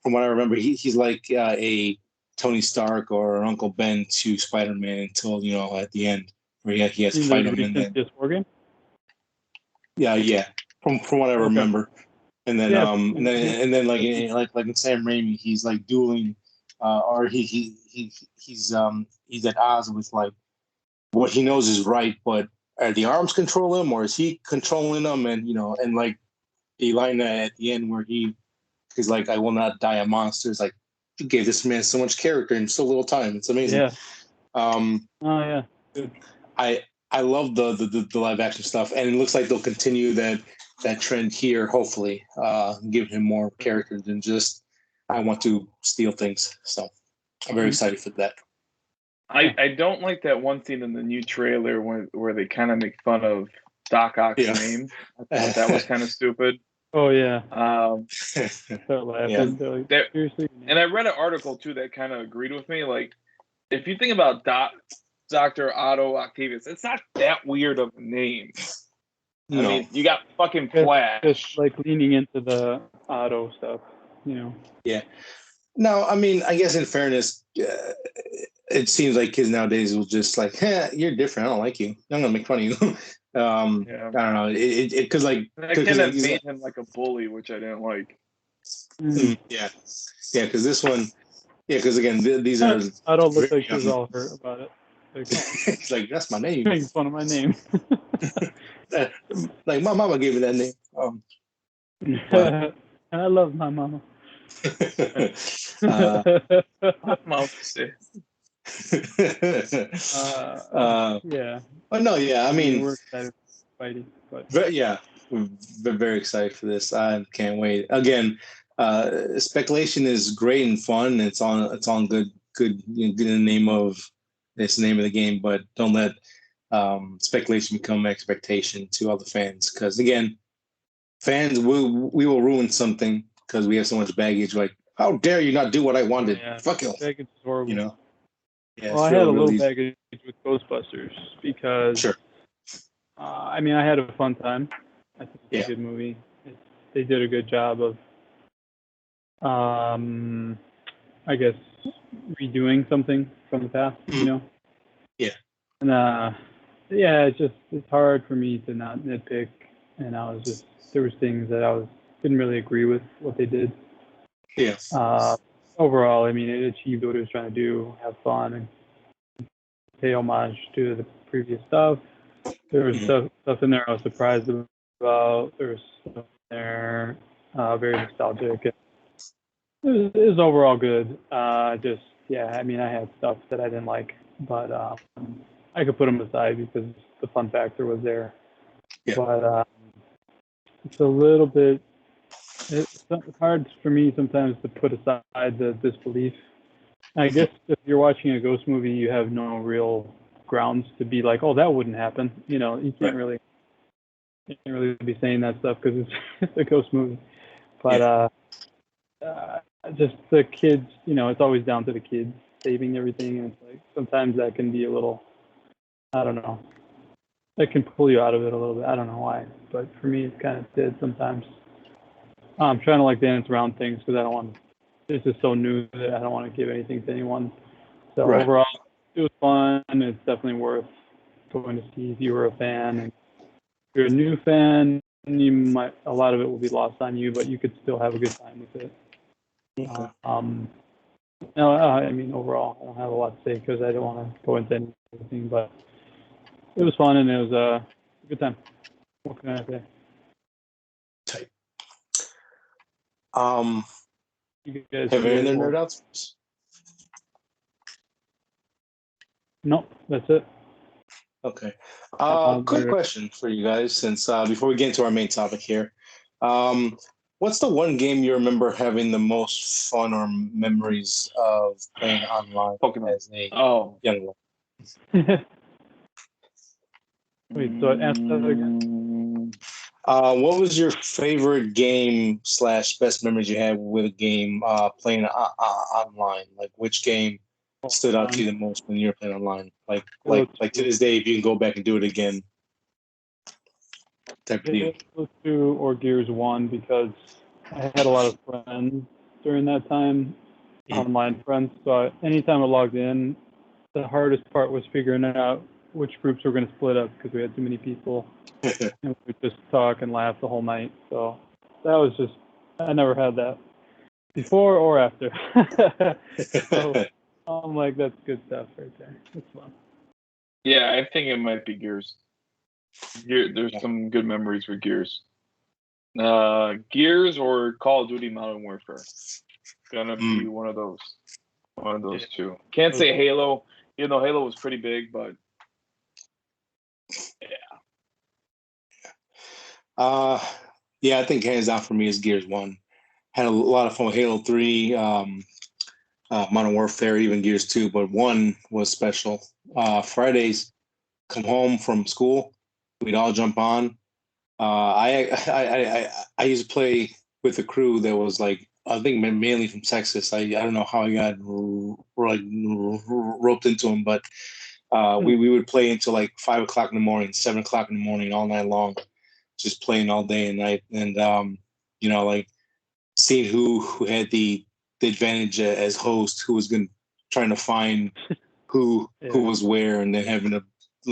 from what I remember, he's like a Tony Stark or an Uncle Ben to Spider-Man until at the end where he has to fight him. And then, yeah. From what I remember. And then and then like in Sam Raimi, he's like dueling, or he's at odds with like what he knows is right, but are the arms control him or is he controlling them? And and like the line at the end where he's like, "I will not die a monster." It's like, you gave this man so much character in so little time. It's amazing. Yeah. Oh yeah. Good. I love the live action stuff, and it looks like they'll continue that trend here. Hopefully, give him more character than just I want to steal things. So I'm very excited for that. I don't like that one scene in the new trailer where they kind of make fun of Doc Ock's name. I thought that was kind of stupid. Oh yeah. Seriously. And I read an article too that kind of agreed with me. Like, if you think about Dr. Otto Octavius, it's not that weird of a name. No. I mean, you got fucking Flash. Just like leaning into the Otto stuff, Yeah. No, I mean, I guess in fairness, it seems like kids nowadays will just like, you're different. I don't like you. I'm gonna make fun of you. I don't know. It because like that kind of made him like a bully, which I didn't like. Yeah, because this one, because again, these are. I don't look like she was all hurt about it. It's like that's my name. Making fun of my name. Like my mama gave me that name. And I love my mama. Yeah. But no, yeah. I mean, we're excited for Spidey, but we're very excited for this. I can't wait. Again, speculation is great and fun. It's on good in the name of it's the name of the game. But don't let speculation become expectation to other fans. Because again, fans we will ruin something because we have so much baggage. Like, how dare you not do what I wanted? Fuck you. Baggage is horrible. You know. Yeah, well, I had a little baggage with Ghostbusters because, I mean, I had a fun time. I think it's a good movie. They did a good job of, I guess, redoing something from the past, you know? Yeah. And, it's hard for me to not nitpick. And there was things that didn't really agree with what they did. Yeah. Overall, I mean, it achieved what it was trying to do, have fun, and pay homage to the previous stuff. There was stuff in there I was surprised about. There was stuff in there very nostalgic. It was overall good. I mean, I had stuff that I didn't like, but I could put them aside because the fun factor was there. Yeah. But it's a little bit. It's hard for me sometimes to put aside the disbelief. I guess if you're watching a ghost movie, you have no real grounds to be like, oh, that wouldn't happen. You know, you can't really be saying that stuff because it's a ghost movie. But just the kids, you know, it's always down to the kids saving everything, and it's like sometimes that can be a little, I don't know, that can pull you out of it a little bit. I don't know why, but for me, it kind of did sometimes. I'm trying to like dance around things because I don't want. This is so new that I don't want to give anything to anyone. So overall, it was fun. It's definitely worth going to see if you were a fan. And if you're a new fan, a lot of it will be lost on you, but you could still have a good time with it. Okay. No, I mean overall, I don't have a lot to say because I don't want to go into anything. But it was fun and it was a good time. What can I say? Tight. You guys have any other nerd outs? Nope, that's it. Okay. Quick question for you guys, since before we get into our main topic here, what's the one game you remember having the most fun or memories of playing online Pokemon as a young one? Wait, so I asked that again. What was your favorite game / best memories you had with a game playing online? Like which game stood out to you the most when you were playing online? Like to this day, if you can go back and do it again. Type of deal. Halo 2 or Gears 1 because I had a lot of friends during that time, online friends. So anytime I logged in, the hardest part was figuring out which groups were going to split up because we had too many people. And we would just talk and laugh the whole night. So that was just, I never had that before or after. So I'm like, that's good stuff right there. It's fun. Yeah, I think it might be Gears. There's some good memories with Gears. Gears or Call of Duty Modern Warfare. Gonna be one of those. One of those two. Can't say Halo. You know, Halo was pretty big, but yeah, I think hands down for me is Gears 1. Had a lot of fun with Halo 3, Modern Warfare, even Gears 2, but 1 was special. Fridays, come home from school, we'd all jump on. I used to play with a crew that was like, I think mainly from Texas. I don't know how I got roped into them, but we would play until like 5 o'clock in the morning, 7 o'clock in the morning, all night long, just playing all day and night. And you know, like seeing who had the advantage as host, who was trying to find who was where, and then having to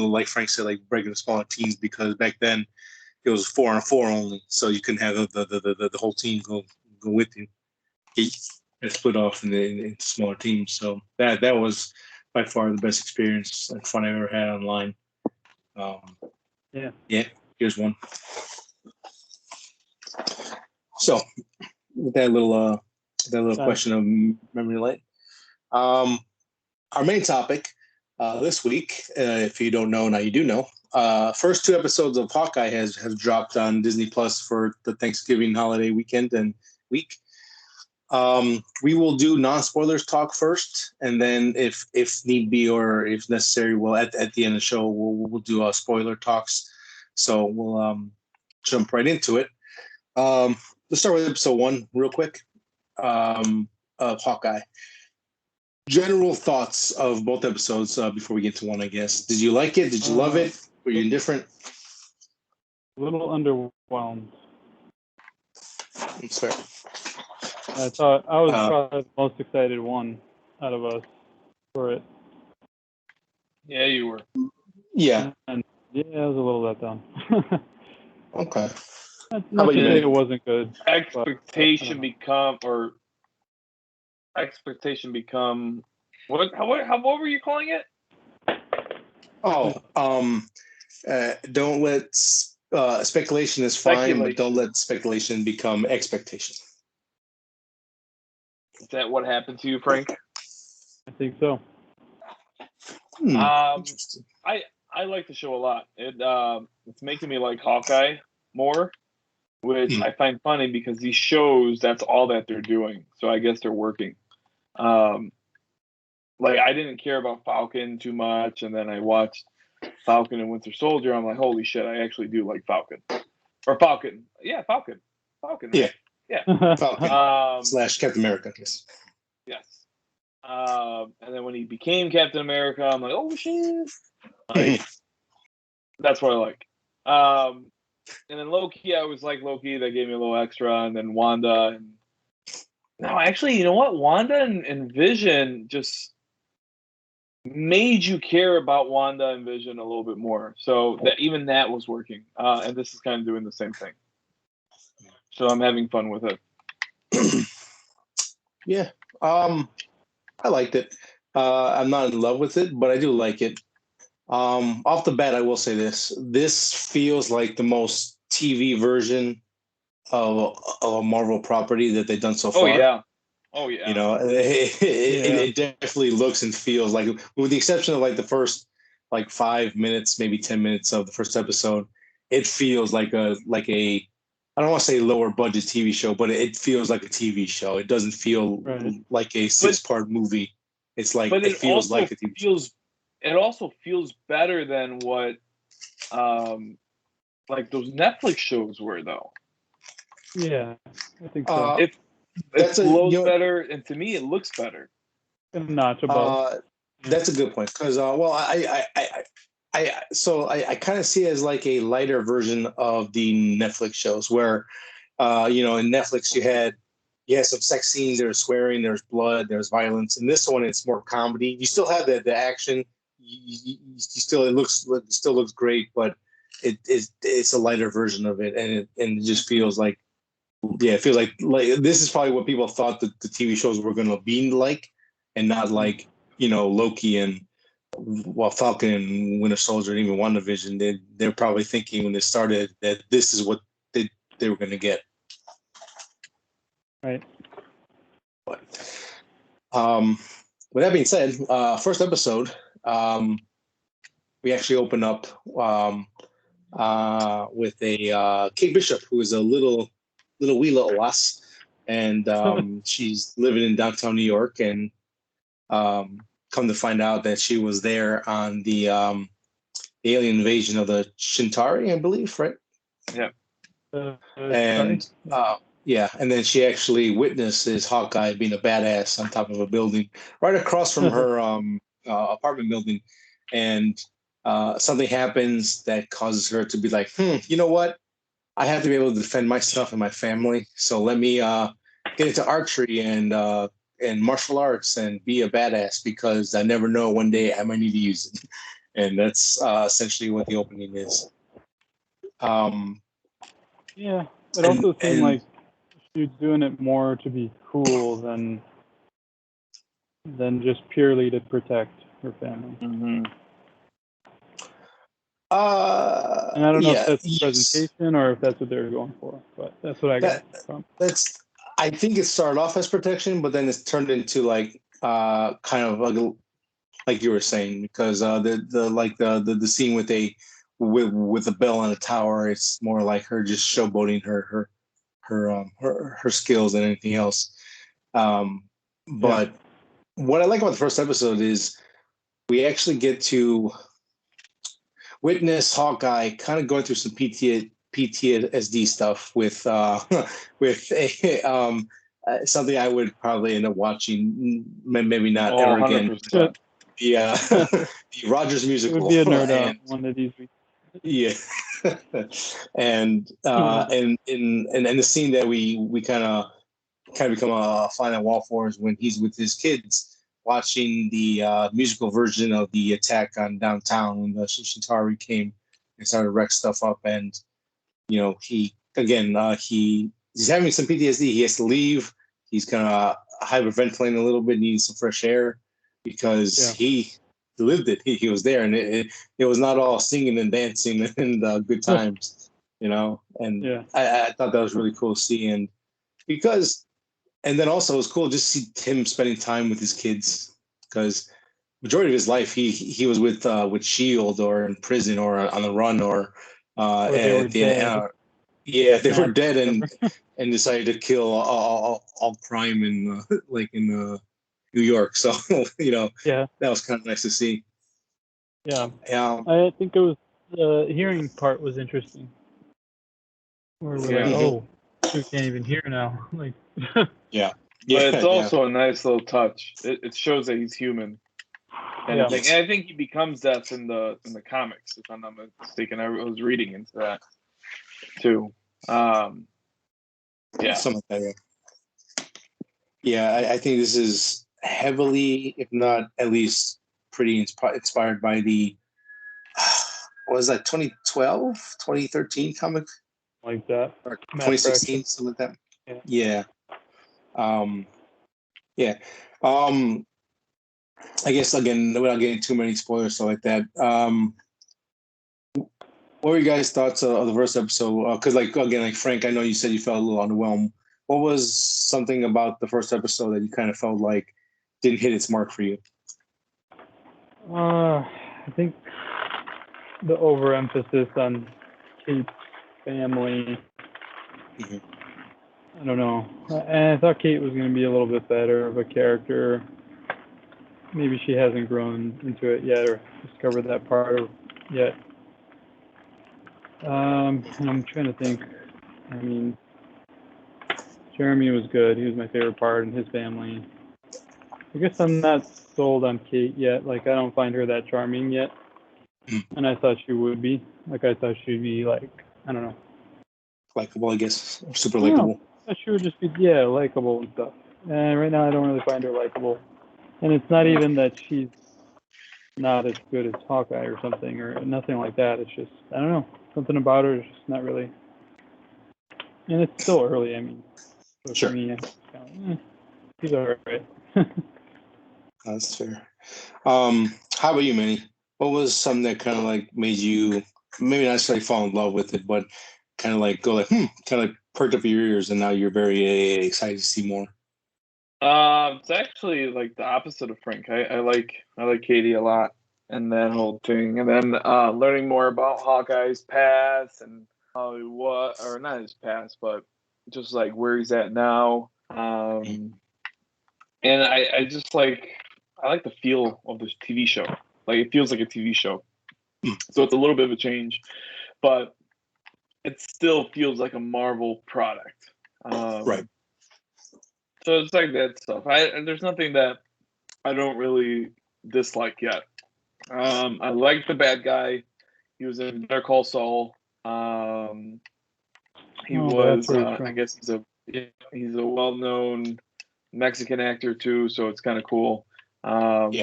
like Frank said, like breaking the smaller teams, because back then it was 4-on-4 only, so you couldn't have the whole team go with you. It split off into smaller teams. So that was by far the best experience and fun I ever had online. Yeah. Here's one. So with that little question of memory lane, our main topic this week, if you don't know, now you do know. First 2 episodes of Hawkeye has dropped on Disney Plus for the Thanksgiving holiday weekend and week. We will do non-spoilers talk first, and then if need be or if necessary, we'll at the end of the show we'll do spoiler talks. So we'll jump right into it. Let's start with episode 1 real quick of Hawkeye. General thoughts of both episodes before we get to 1, I guess. Did you like it? Did you love it? Were you indifferent? A little underwhelmed. That's fair. I thought I was probably the most excited one out of us for it. Yeah, you were. Yeah. And yeah, I was a little let down. Okay. Not to say it wasn't good. Expectation become what were you calling it? Don't let speculation is fine, but don't let speculation become expectation. Is that what happened to you, Frank? I think so. Interesting. I like the show a lot. It's making me like Hawkeye more, which I find funny because these shows, that's all that they're doing. So I guess they're working. Like I didn't care about Falcon too much, and then I watched Falcon and Winter Soldier. I'm like, holy shit, I actually do like Falcon. Or Falcon. Yeah, Falcon. Falcon, right? Yeah. Falcon / Captain America, yes. Yes. And then when he became Captain America, I'm like, oh shit. Like, that's what I like. And then Loki, I was like Loki. They gave me a little extra, and then Wanda. And no, actually, you know what? Wanda and Vision just made you care about Wanda and Vision a little bit more. So that even that was working. And this is kind of doing the same thing. So I'm having fun with it. Yeah. I liked it. I'm not in love with it, but I do like it. Off the bat, I will say this. This feels like the most TV version of a Marvel property that they've done so far. Oh, yeah. You know, it definitely looks and feels like, with the exception of like the first 5 minutes, maybe 10 minutes of the first episode, it feels like a I don't want to say lower budget TV show, but it feels like a TV show. It doesn't feel like a 6-part movie. It's like it feels like a TV show. It also feels better than what like those Netflix shows were, though. Yeah, I think so. It flows better, and to me, it looks better. A notch above. That's a good point, because I kind of see it as like a lighter version of the Netflix shows, where in Netflix you had some sex scenes, there's swearing, there's blood, there's violence. In this one, it's more comedy. You still have the action. It still looks great, but it's a lighter version of it, and it just feels like. Yeah, it feels like this is probably what people thought that the TV shows were going to be like, and not like Loki and Falcon and Winter Soldier and even WandaVision. They're probably thinking when they started that this is what they were going to get. Right. But with that being said, first episode, we actually open up with a Kate Bishop, who is a little lass, and she's living in downtown New York, and come to find out that she was there on the alien invasion of the Chitauri, I believe, right? Yeah. And then she actually witnesses Hawkeye being a badass on top of a building right across from her apartment building, and something happens that causes her to be like, you know what? I have to be able to defend myself and my family. So let me get into archery and martial arts and be a badass, because I never know, one day I might need to use it. and that's essentially what the opening is. Yeah, it also seemed like she was doing it more to be cool than just purely to protect her family. Mm-hmm. And I don't know if that's the presentation or if that's what they were going for, but that's what I got from. I think it started off as protection, but then it's turned into like kind of like you were saying, because the scene with a bell on a tower, it's more like her just showboating her skills than anything else. But what I like about the first episode is we actually get to witness Hawkeye kind of going through some PTSD stuff with with something I would probably end up watching, maybe not ever 100%. Again. Yeah, the Rogers musical. It would be a nerd out one of these weeks. Yeah, and the scene that we kind of become a fly on the wall for is when he's with his kids watching the musical version of the attack on downtown when the Shintari came and started to wreck stuff up. And, you know, he's having some PTSD. He has to leave. He's kind of hyperventilating a little bit, needing some fresh air because he lived it. He was there. And it was not all singing and dancing and good times, you know. And I thought that was really cool to see. And then also it was cool just to see him spending time with his kids, because majority of his life he was with Shield or in prison or on the run or they were dead. They were dead and decided to kill all crime in New York. So that was kind of nice to see. Yeah. I think it was the hearing part was interesting. Where we're like, oh, we can't even hear now. Like. Yeah. But it's also a nice little touch. It shows that he's human. And I think he becomes deaf in the comics, if I'm not mistaken. I was reading into that too. Something like that. Yeah, I think this is heavily, if not at least pretty inspired by the what was that, 2012, 2013 comic? Like that. Or 2016, something like that. Yeah. I guess again, without getting too many spoilers, stuff like that. What were your guys' thoughts of the first episode? Because, like Frank, I know you said you felt a little underwhelmed. What was something about the first episode that you kind of felt like didn't hit its mark for you? I think the overemphasis on Kate's family. Mm-hmm. I don't know. And I thought Kate was going to be a little bit better of a character. Maybe she hasn't grown into it yet or discovered that part yet. And I'm trying to think. I mean, Jeremy was good. He was my favorite part, and his family. I guess I'm not sold on Kate yet. Like, I don't find her that charming yet. And I thought she would be. Like, I thought she'd be, like, I don't know. Likable, I guess. Super likable. I thought she would just be, likable and stuff. And right now I don't really find her likable. And it's not even that she's not as good as Hawkeye or something, or nothing like that. It's just, I don't know. Something about her is just not really. And it's still early, I mean. So sure. For me, she's all right. That's fair. How about you, Manny? What was something that kind of like made you maybe not necessarily fall in love with it, but kind of like go like, kind of like perked up your ears, and now you're very excited to see more? It's actually like the opposite of Frank. I like Katie a lot and that whole thing, and then learning more about Hawkeye's past and how he was, or not his past, but just like where he's at now. And I just I like the feel of this TV show. Like, it feels like a TV show. So it's a little bit of a change, but it still feels like a Marvel product. Right. So it's like that stuff. There's nothing that I don't really dislike yet. I like the bad guy. He was in Better Call Saul. He was. I guess he's a well-known Mexican actor too. So it's kind of cool. And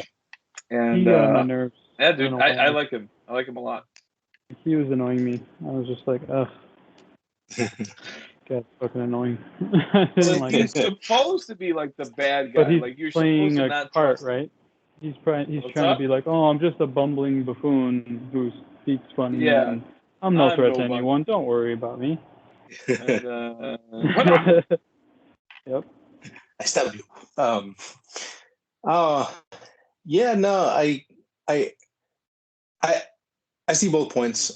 he got on my nerves. Yeah, dude, I like him. I like him a lot. He was annoying me. I was just like, ugh. That's fucking annoying. I didn't like He's him. supposed to be like the bad guy. But he's like you're playing supposed to a not part, trust right? He's trying up? to be like, oh, I'm just a bumbling buffoon who speaks funny, Yeah, and I'm no I'm threat to nobody. anyone. Don't worry about me. And, Yep. I stabbed you. Yeah, no, I, I see both points.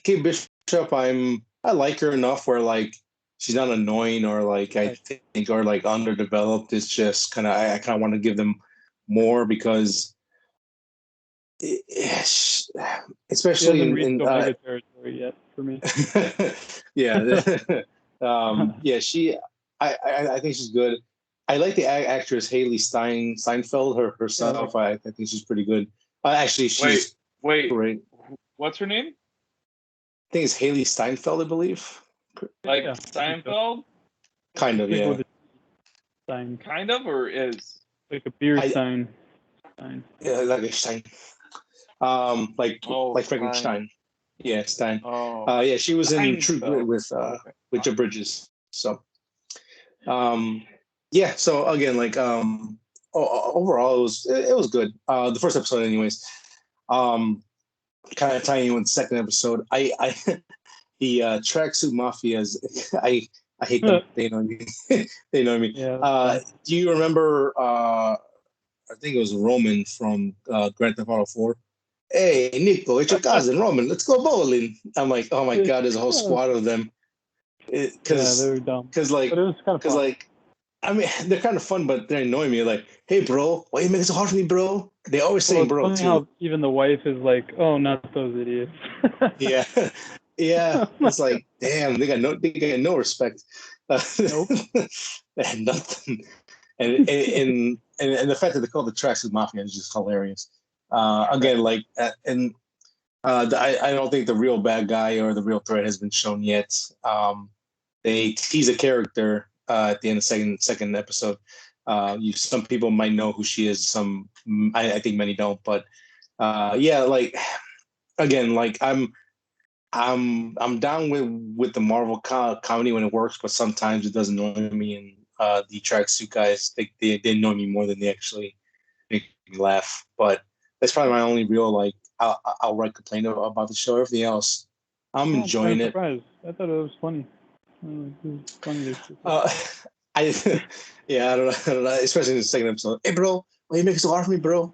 Kate Bishop, I like her enough where like she's not annoying or like I think or like underdeveloped. It's just kind of I kind of want to give them more because, especially She hasn't reached in Omega territory yet for me. yeah, yeah. I think she's good. I like the actress Haley Steinfeld herself. I think she's pretty good. Actually, she's wait. great. What's her name? I think it's Haley Steinfeld, I believe. Like Seinfeld? Kind of, yeah. Stein. Kind of, or is like a beer stein. Yeah, like a Stein. Like Frankenstein. Yeah, Stein. Oh. Yeah, she was in True Grit with okay. Jeff Bridges. So, yeah. So again, like overall, it was good. The first episode, anyways. Kind of tying in with the second episode. I the tracksuit mafias. I hate them. They know me. They know me. Yeah, do you remember? I think it was Roman from Grand Theft Auto 4. Hey, Nico, it's your cousin Roman. Let's go bowling. I'm like, oh my god, there's a whole squad of them. Because they were dumb. Because like, I mean, they're kind of fun, but they're annoying me. Like, hey, bro, why you making it so hard for me, bro? They always say bro funny too. How even the wife is like, oh, not those idiots. Yeah, yeah. It's like, damn, they got no respect. Nope. They had nothing. And the fact that they call the tracksuit mafia is just hilarious. Again, like, I don't think the real bad guy or the real threat has been shown yet. They tease a character at the end of second episode. Some people might know who she is. Some, I think many don't. But yeah, like again, like I'm down with the Marvel comedy when it works, but sometimes it doesn't annoy me. And the tracksuit guys, they annoy me more than they actually make me laugh. But that's probably my only real like outright complaint about the show. Everything else, I'm enjoying it. Surprised. I thought it was funny. It was funny. I don't know. Especially in the second episode. Hey, bro, why you making it so hard for me, bro?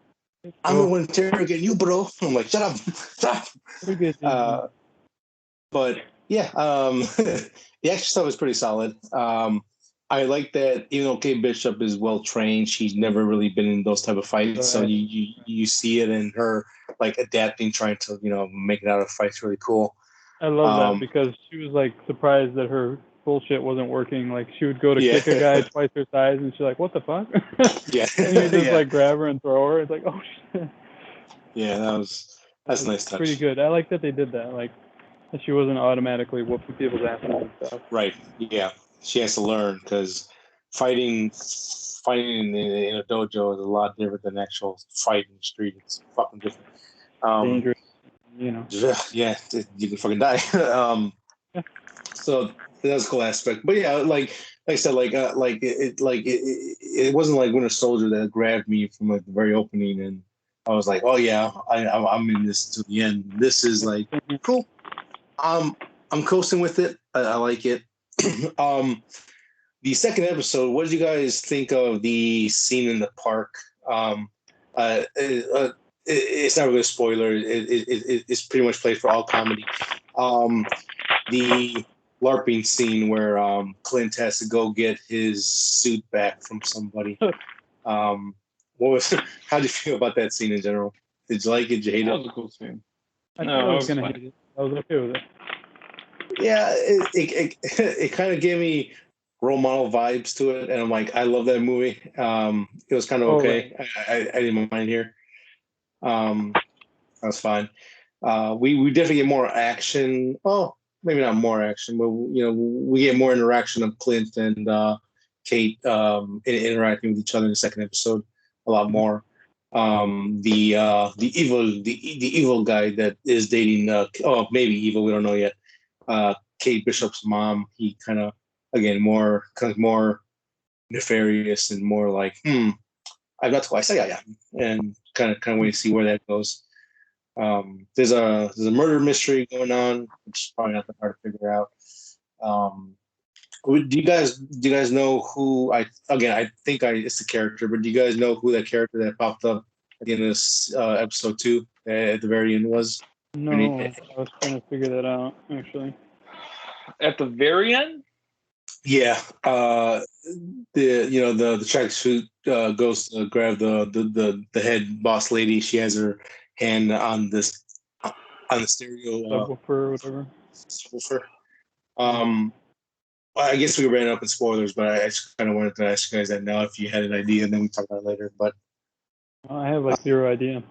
I'm the one interrogating you, bro. I'm like, shut up. But yeah, the extra stuff is pretty solid. I like that even though Kate Bishop is well trained, she's never really been in those type of fights. Right. So you see it in her like adapting, trying to make it out of fights. Really cool. I love that because she was like surprised that her bullshit wasn't working. Like she would go to kick a guy twice her size, and she's like, "What the fuck?" Yeah, and you just like grab her and throw her. It's like, oh shit. Yeah, that's a nice touch. Pretty good. I like that they did that. Like that she wasn't automatically whooping people's asses and stuff. Right. Yeah. She has to learn because fighting in a dojo is a lot different than actual fighting in the street. It's fucking different. Dangerous, Yeah, you can fucking die. So that's a cool aspect. But yeah, like I said, it wasn't like Winter Soldier that grabbed me from like the very opening, and I was like, oh yeah, I'm in this to the end. This is like cool. I'm coasting with it. I like it. The second episode, what did you guys think of the scene in the park? It's not really a spoiler. It's pretty much played for all comedy. The LARPing scene where Clint has to go get his suit back from somebody. How did you feel about that scene in general? Did you like it? Did you hate it? That was a cool scene. I was gonna hate it. I was okay with it. Yeah, it kind of gave me role model vibes to it, and I'm like, I love that movie. It was kind of okay. Right. I didn't mind here. That was fine. We definitely get more action. Oh, maybe not more action, but we get more interaction of Clint and Kate interacting with each other in the second episode a lot more. the evil guy that is dating maybe evil, we don't know yet, Kate Bishop's mom. He kind of more nefarious and more like I've got to I say I am, and kind of wait to see where that goes. There's a murder mystery going on, which is probably not that hard to figure out. Do you guys know who I think it's the character, but do you guys know who that character that popped up at the end of this episode 2 at the very end was? No, I was trying to figure that out actually. At the very end? Yeah, the tracksuit goes to grab the head boss lady. She has her hand on the stereo subwoofer or whatever. Subwoofer. I guess we ran up in spoilers, but I just kind of wanted to ask you guys that now if you had an idea, and then we talk about it later. But I have like zero idea.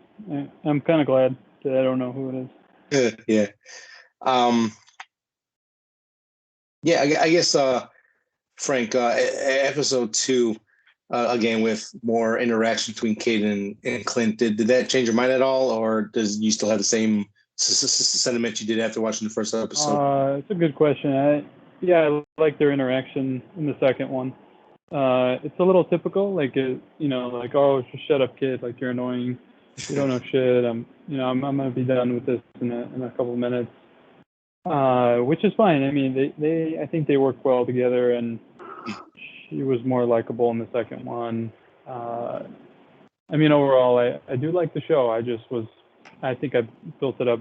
I'm kind of glad that I don't know who it is. Yeah. I guess Frank, episode 2, again with more interaction between Kate and Clint. Did that change your mind at all, or does you still have the same sentiment you did after watching the first episode? It's a good question. I like their interaction in the second one. It's a little typical, like oh, just shut up, kid, like you're annoying, you don't know shit. I'm gonna be done with this in a couple of minutes, which is fine. I mean, I think they work well together, and she was more likable in the second one. I mean, overall, I do like the show. I think I built it up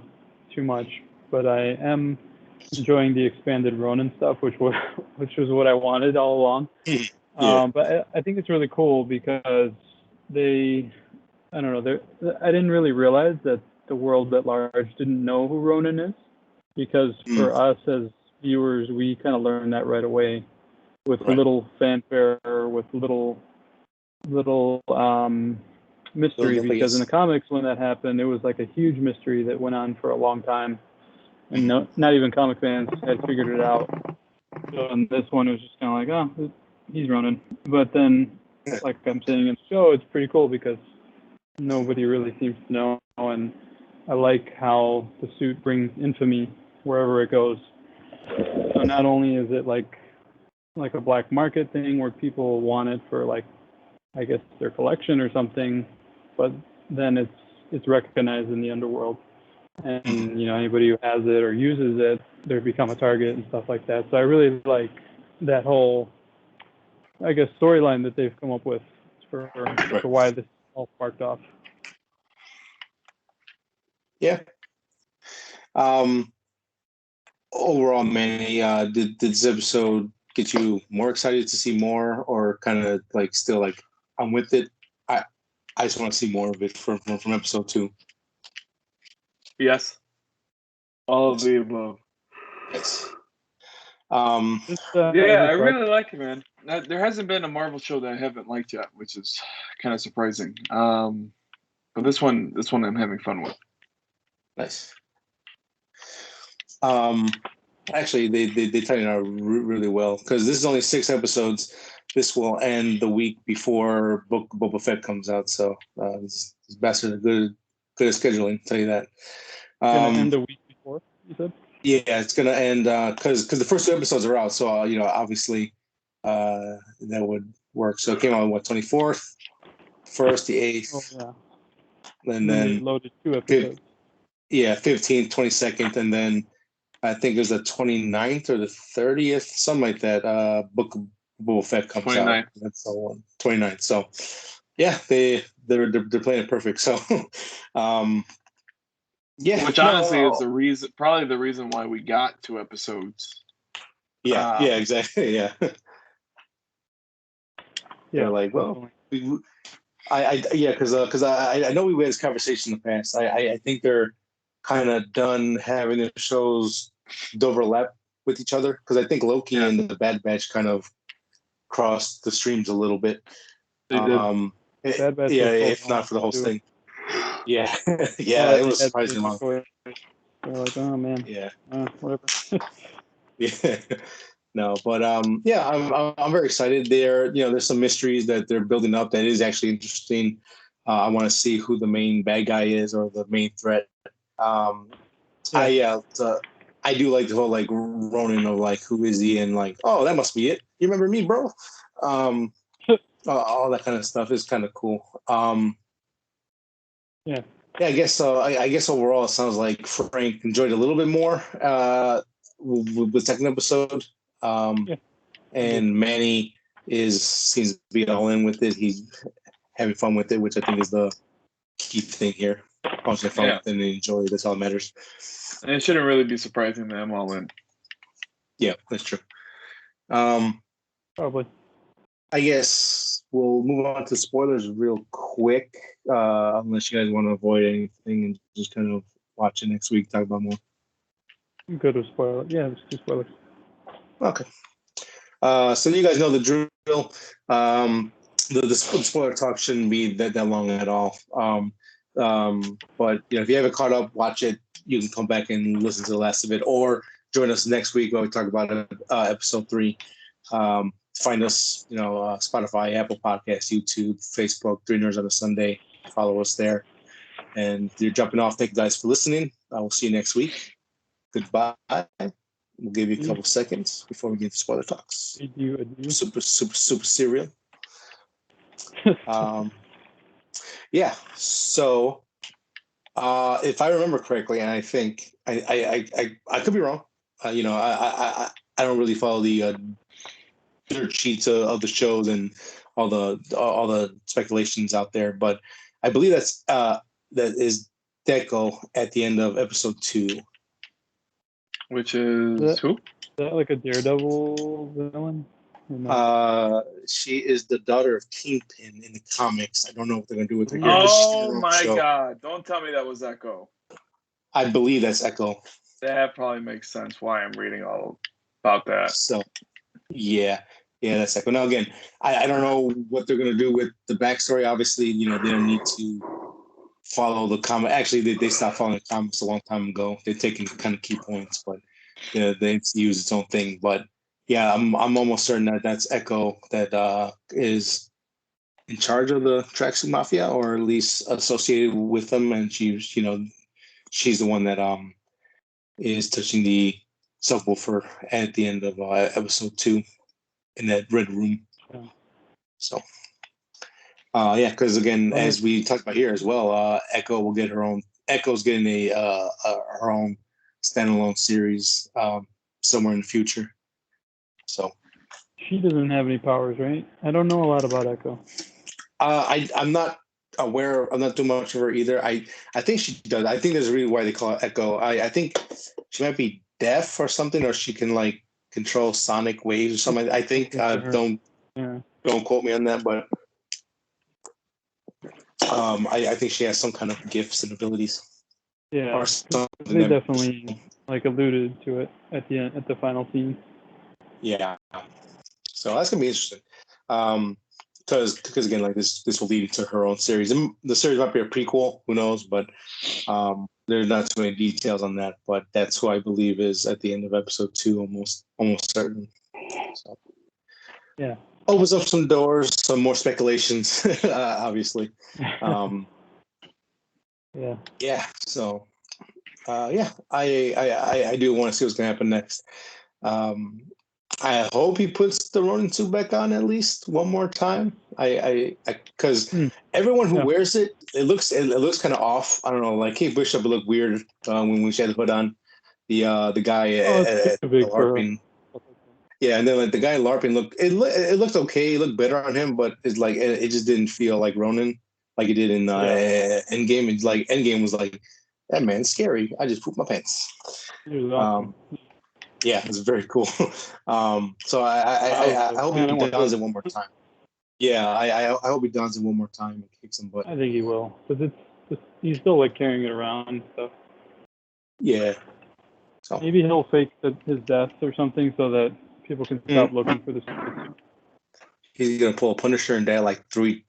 too much, but I am enjoying the expanded Ronin stuff, which was what I wanted all along. Yeah. But I think it's really cool because I don't know, I didn't really realize that the world at large didn't know who Ronin is, because for us as viewers, we kind of learned that right away with little fanfare, with little mystery, because in the comics when that happened, it was like a huge mystery that went on for a long time, and not even comic fans had figured it out. So in this one, it was just kind of like, oh, he's Ronin. But then, like I'm saying in the show, it's pretty cool because nobody really seems to know, and I like how the suit brings infamy wherever it goes. So not only is it like a black market thing where people want it for, like, I guess their collection or something, but then it's recognized in the underworld, and anybody who has it or uses it, they become a target and stuff like that. So I really like that whole, I guess, storyline that they've come up with for why this all sparked off. Yeah. Overall, Manny, did this episode get you more excited to see more, or kind of like still like I'm with it? I just want to see more of it from episode 2. Yes. All of the above. Yes. I really like it, man. There hasn't been a Marvel show that I haven't liked yet, which is kind of surprising. But this one I'm having fun with. Nice. Actually, they tied it out really well, because this is only 6 episodes. This will end the week before Boba Fett comes out, so this bastard is good at scheduling. I'll tell you that. Gonna end the week before, you said? Yeah, it's gonna end because the first 2 episodes are out, so obviously that would work. So it came out on 24th, first, the 8th, and then loaded 2 episodes. 15th, 22nd, and then I think it was the 29th or the 30th, something like that. Book of Boba Fett comes 29th. Out. That's the one. 29th. So yeah, they're playing it perfect. So which honestly is probably the reason why we got 2 episodes. Yeah, exactly. Yeah. They're like, well, because I know we had this conversation in the past. I think they're kind of done having the shows overlap with each other, because I think Loki and the Bad Batch kind of crossed the streams a little bit. They did. If not for the whole thing. Yeah, it was surprising long. They're like, oh man. Yeah. Whatever. Yeah. No, but I'm very excited. There's some mysteries that they're building up that is actually interesting. I want to see who the main bad guy is or the main threat. I do like the whole like Ronin of like who is he and like, oh, that must be it. You remember me, bro? All that kind of stuff is kind of cool. Yeah, I guess so. I guess overall, it sounds like Frank enjoyed it a little bit more with the second episode. And Manny seems to be all in with it. He's having fun with it, which I think is the key thing here. Once they fun with it and they enjoy it, that's all that matters. And it shouldn't really be surprising that I'm all in. Yeah, that's true. probably. I guess we'll move on to spoilers real quick, unless you guys want to avoid anything and just kind of watch it next week, talk about more. I'm good with spoilers. Yeah, it's just spoilers. Okay. So you guys know the drill. The spoiler talk shouldn't be that long at all. But if you haven't caught up, watch it. You can come back and listen to the last of it, or join us next week when we talk about episode 3. Find us, Spotify, Apple Podcasts, YouTube, Facebook, 3 Nerds on a Sunday. Follow us there. And if you're jumping off, thank you guys for listening. I will see you next week. Goodbye. We'll give you a couple seconds before we get to spoiler talks. Super serial. So if I remember correctly, and I think I could be wrong. I don't really follow the dirt sheets of the shows and all the speculations out there, but I believe that is Deco at the end of episode 2. Which is who? Is that like a Daredevil villain? She is the daughter of Kingpin in the comics. I don't know what they're gonna do with her. Oh my god! Don't tell me that was Echo. I believe that's Echo. That probably makes sense why I'm reading all about that. So, yeah, that's Echo. Now again, I don't know what they're gonna do with the backstory. Obviously, they don't need to follow the comic. Actually, they stopped following the comics a long time ago. They're taking kind of key points, but they use its own thing. But yeah, I'm almost certain that that's Echo that is in charge of the Tracksuit Mafia, or at least associated with them, and she's the one that is touching the subwoofer at the end of episode 2 in that red room. Yeah. So. Because again, as we talked about here as well, Echo will get her own. Echo's getting her own standalone series somewhere in the future. So she doesn't have any powers, right? I don't know a lot about Echo. I'm not aware. I'm not too much of her either. I think she does. I think there's a reason why they call it Echo. I think she might be deaf or something, or she can like control sonic waves or something. I think don't quote me on that, but. I think she has some kind of gifts and abilities. Yeah, they definitely alluded to it at the end, at the final scene. Yeah, so that's gonna be interesting. Because again, this will lead into her own series, and the series might be a prequel. Who knows? But there's not too many details on that. But that's who I believe is at the end of episode 2, almost certain. So. Yeah. Opens up some doors, some more speculations, obviously. Yeah. So, I do want to see what's going to happen next. I hope he puts the Ronin suit back on at least one more time. Because everyone who wears it, it looks kind of off. I don't know. Like Kate Bishop looked weird when she had to put on the guy at LARPing. Yeah, and then the guy LARPing looked okay. It looked better on him, but it's like it just didn't feel like Ronin like it did in Endgame. And like Endgame was like, that man's scary. I just pooped my pants. Awesome. Yeah, it was very cool. So I hope he dons it one more time. Yeah, I hope he dons it one more time and kicks some butt. I think he will, because he's still carrying it around and stuff. Yeah. So maybe he'll fake his death or something so that people can stop looking for the suit. He's gonna pull a Punisher and die like three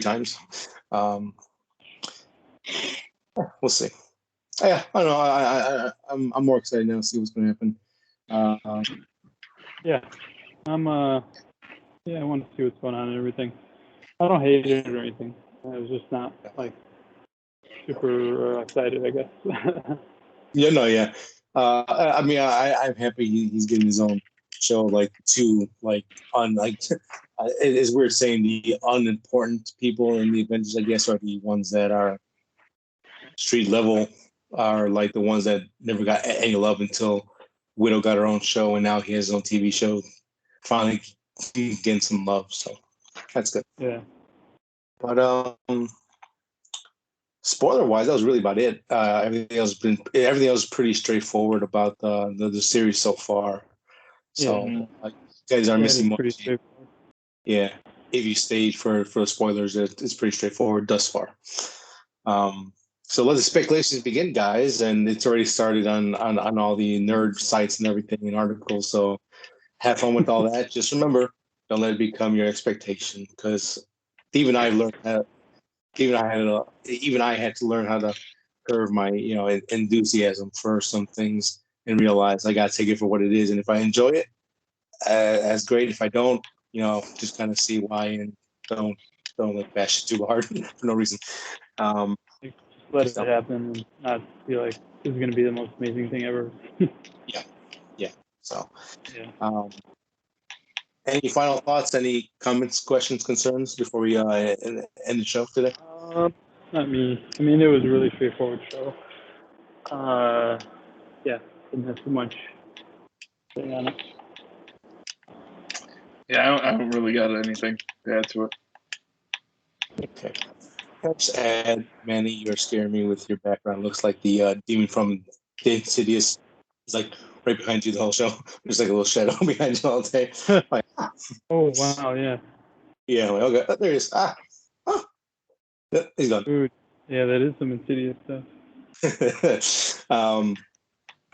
times. We'll see. Yeah, I don't know. I'm more excited now to see what's gonna happen. Yeah, I want to see what's going on and everything. I don't hate it or anything. I was just not like super excited, I guess. Yeah. I mean, I'm happy he's getting his own show. Like it is weird saying the unimportant people in the Avengers, I guess, are the ones that are street level, are like the ones that never got any love until Widow got her own show, and now he has his own TV show. Finally getting some love, so that's good. Yeah. But spoiler wise, that was really about it. Everything else is pretty straightforward about the series so far. So Yeah. like, you guys aren't missing Pretty much. straightforward. Yeah, if you stayed for the spoilers, it's pretty straightforward thus far. So let the speculations begin, guys, and it's already started on all the nerd sites and everything and articles. So have fun with all that. Just remember, don't let it become your expectation, because even I learned how. Even I had to learn how to curb my enthusiasm for some things and realize I gotta take it for what it is. And if I enjoy it, that's great. If I don't, just kind of see why and don't like bash it too hard for no reason. Just let it happen and not feel like this is gonna be the most amazing thing ever. Yeah. So, yeah. Any final thoughts? Any comments, questions, concerns before we end the show today? Not me. I mean, it was a really straightforward show. Yeah, didn't have too much thing on it. Yeah, I don't really got anything to add to it. Okay. Just add, Manny, you're scaring me with your background. Looks like the demon from the Insidious is like right behind you the whole show. There's like a little shadow behind you all day. Like, Oh wow, yeah. Yeah, like, okay, there he is. Yeah, he's gone. Dude, yeah, that is some Insidious stuff.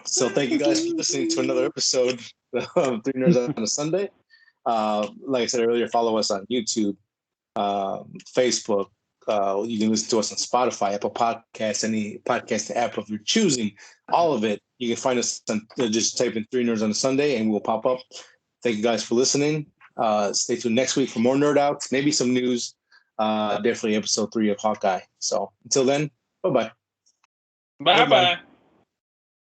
So thank you guys for listening to another episode of Three Nerds on a Sunday. Like I said earlier, follow us on YouTube, Facebook. You can listen to us on Spotify, Apple Podcasts, any podcast app of your choosing. All of it. You can find us on just type in Three Nerds on a Sunday and we'll pop up. Thank you guys for listening. Stay tuned next week for more nerd outs, maybe some news. Definitely episode 3 of Hawkeye. So until then, bye-bye. Bye-bye.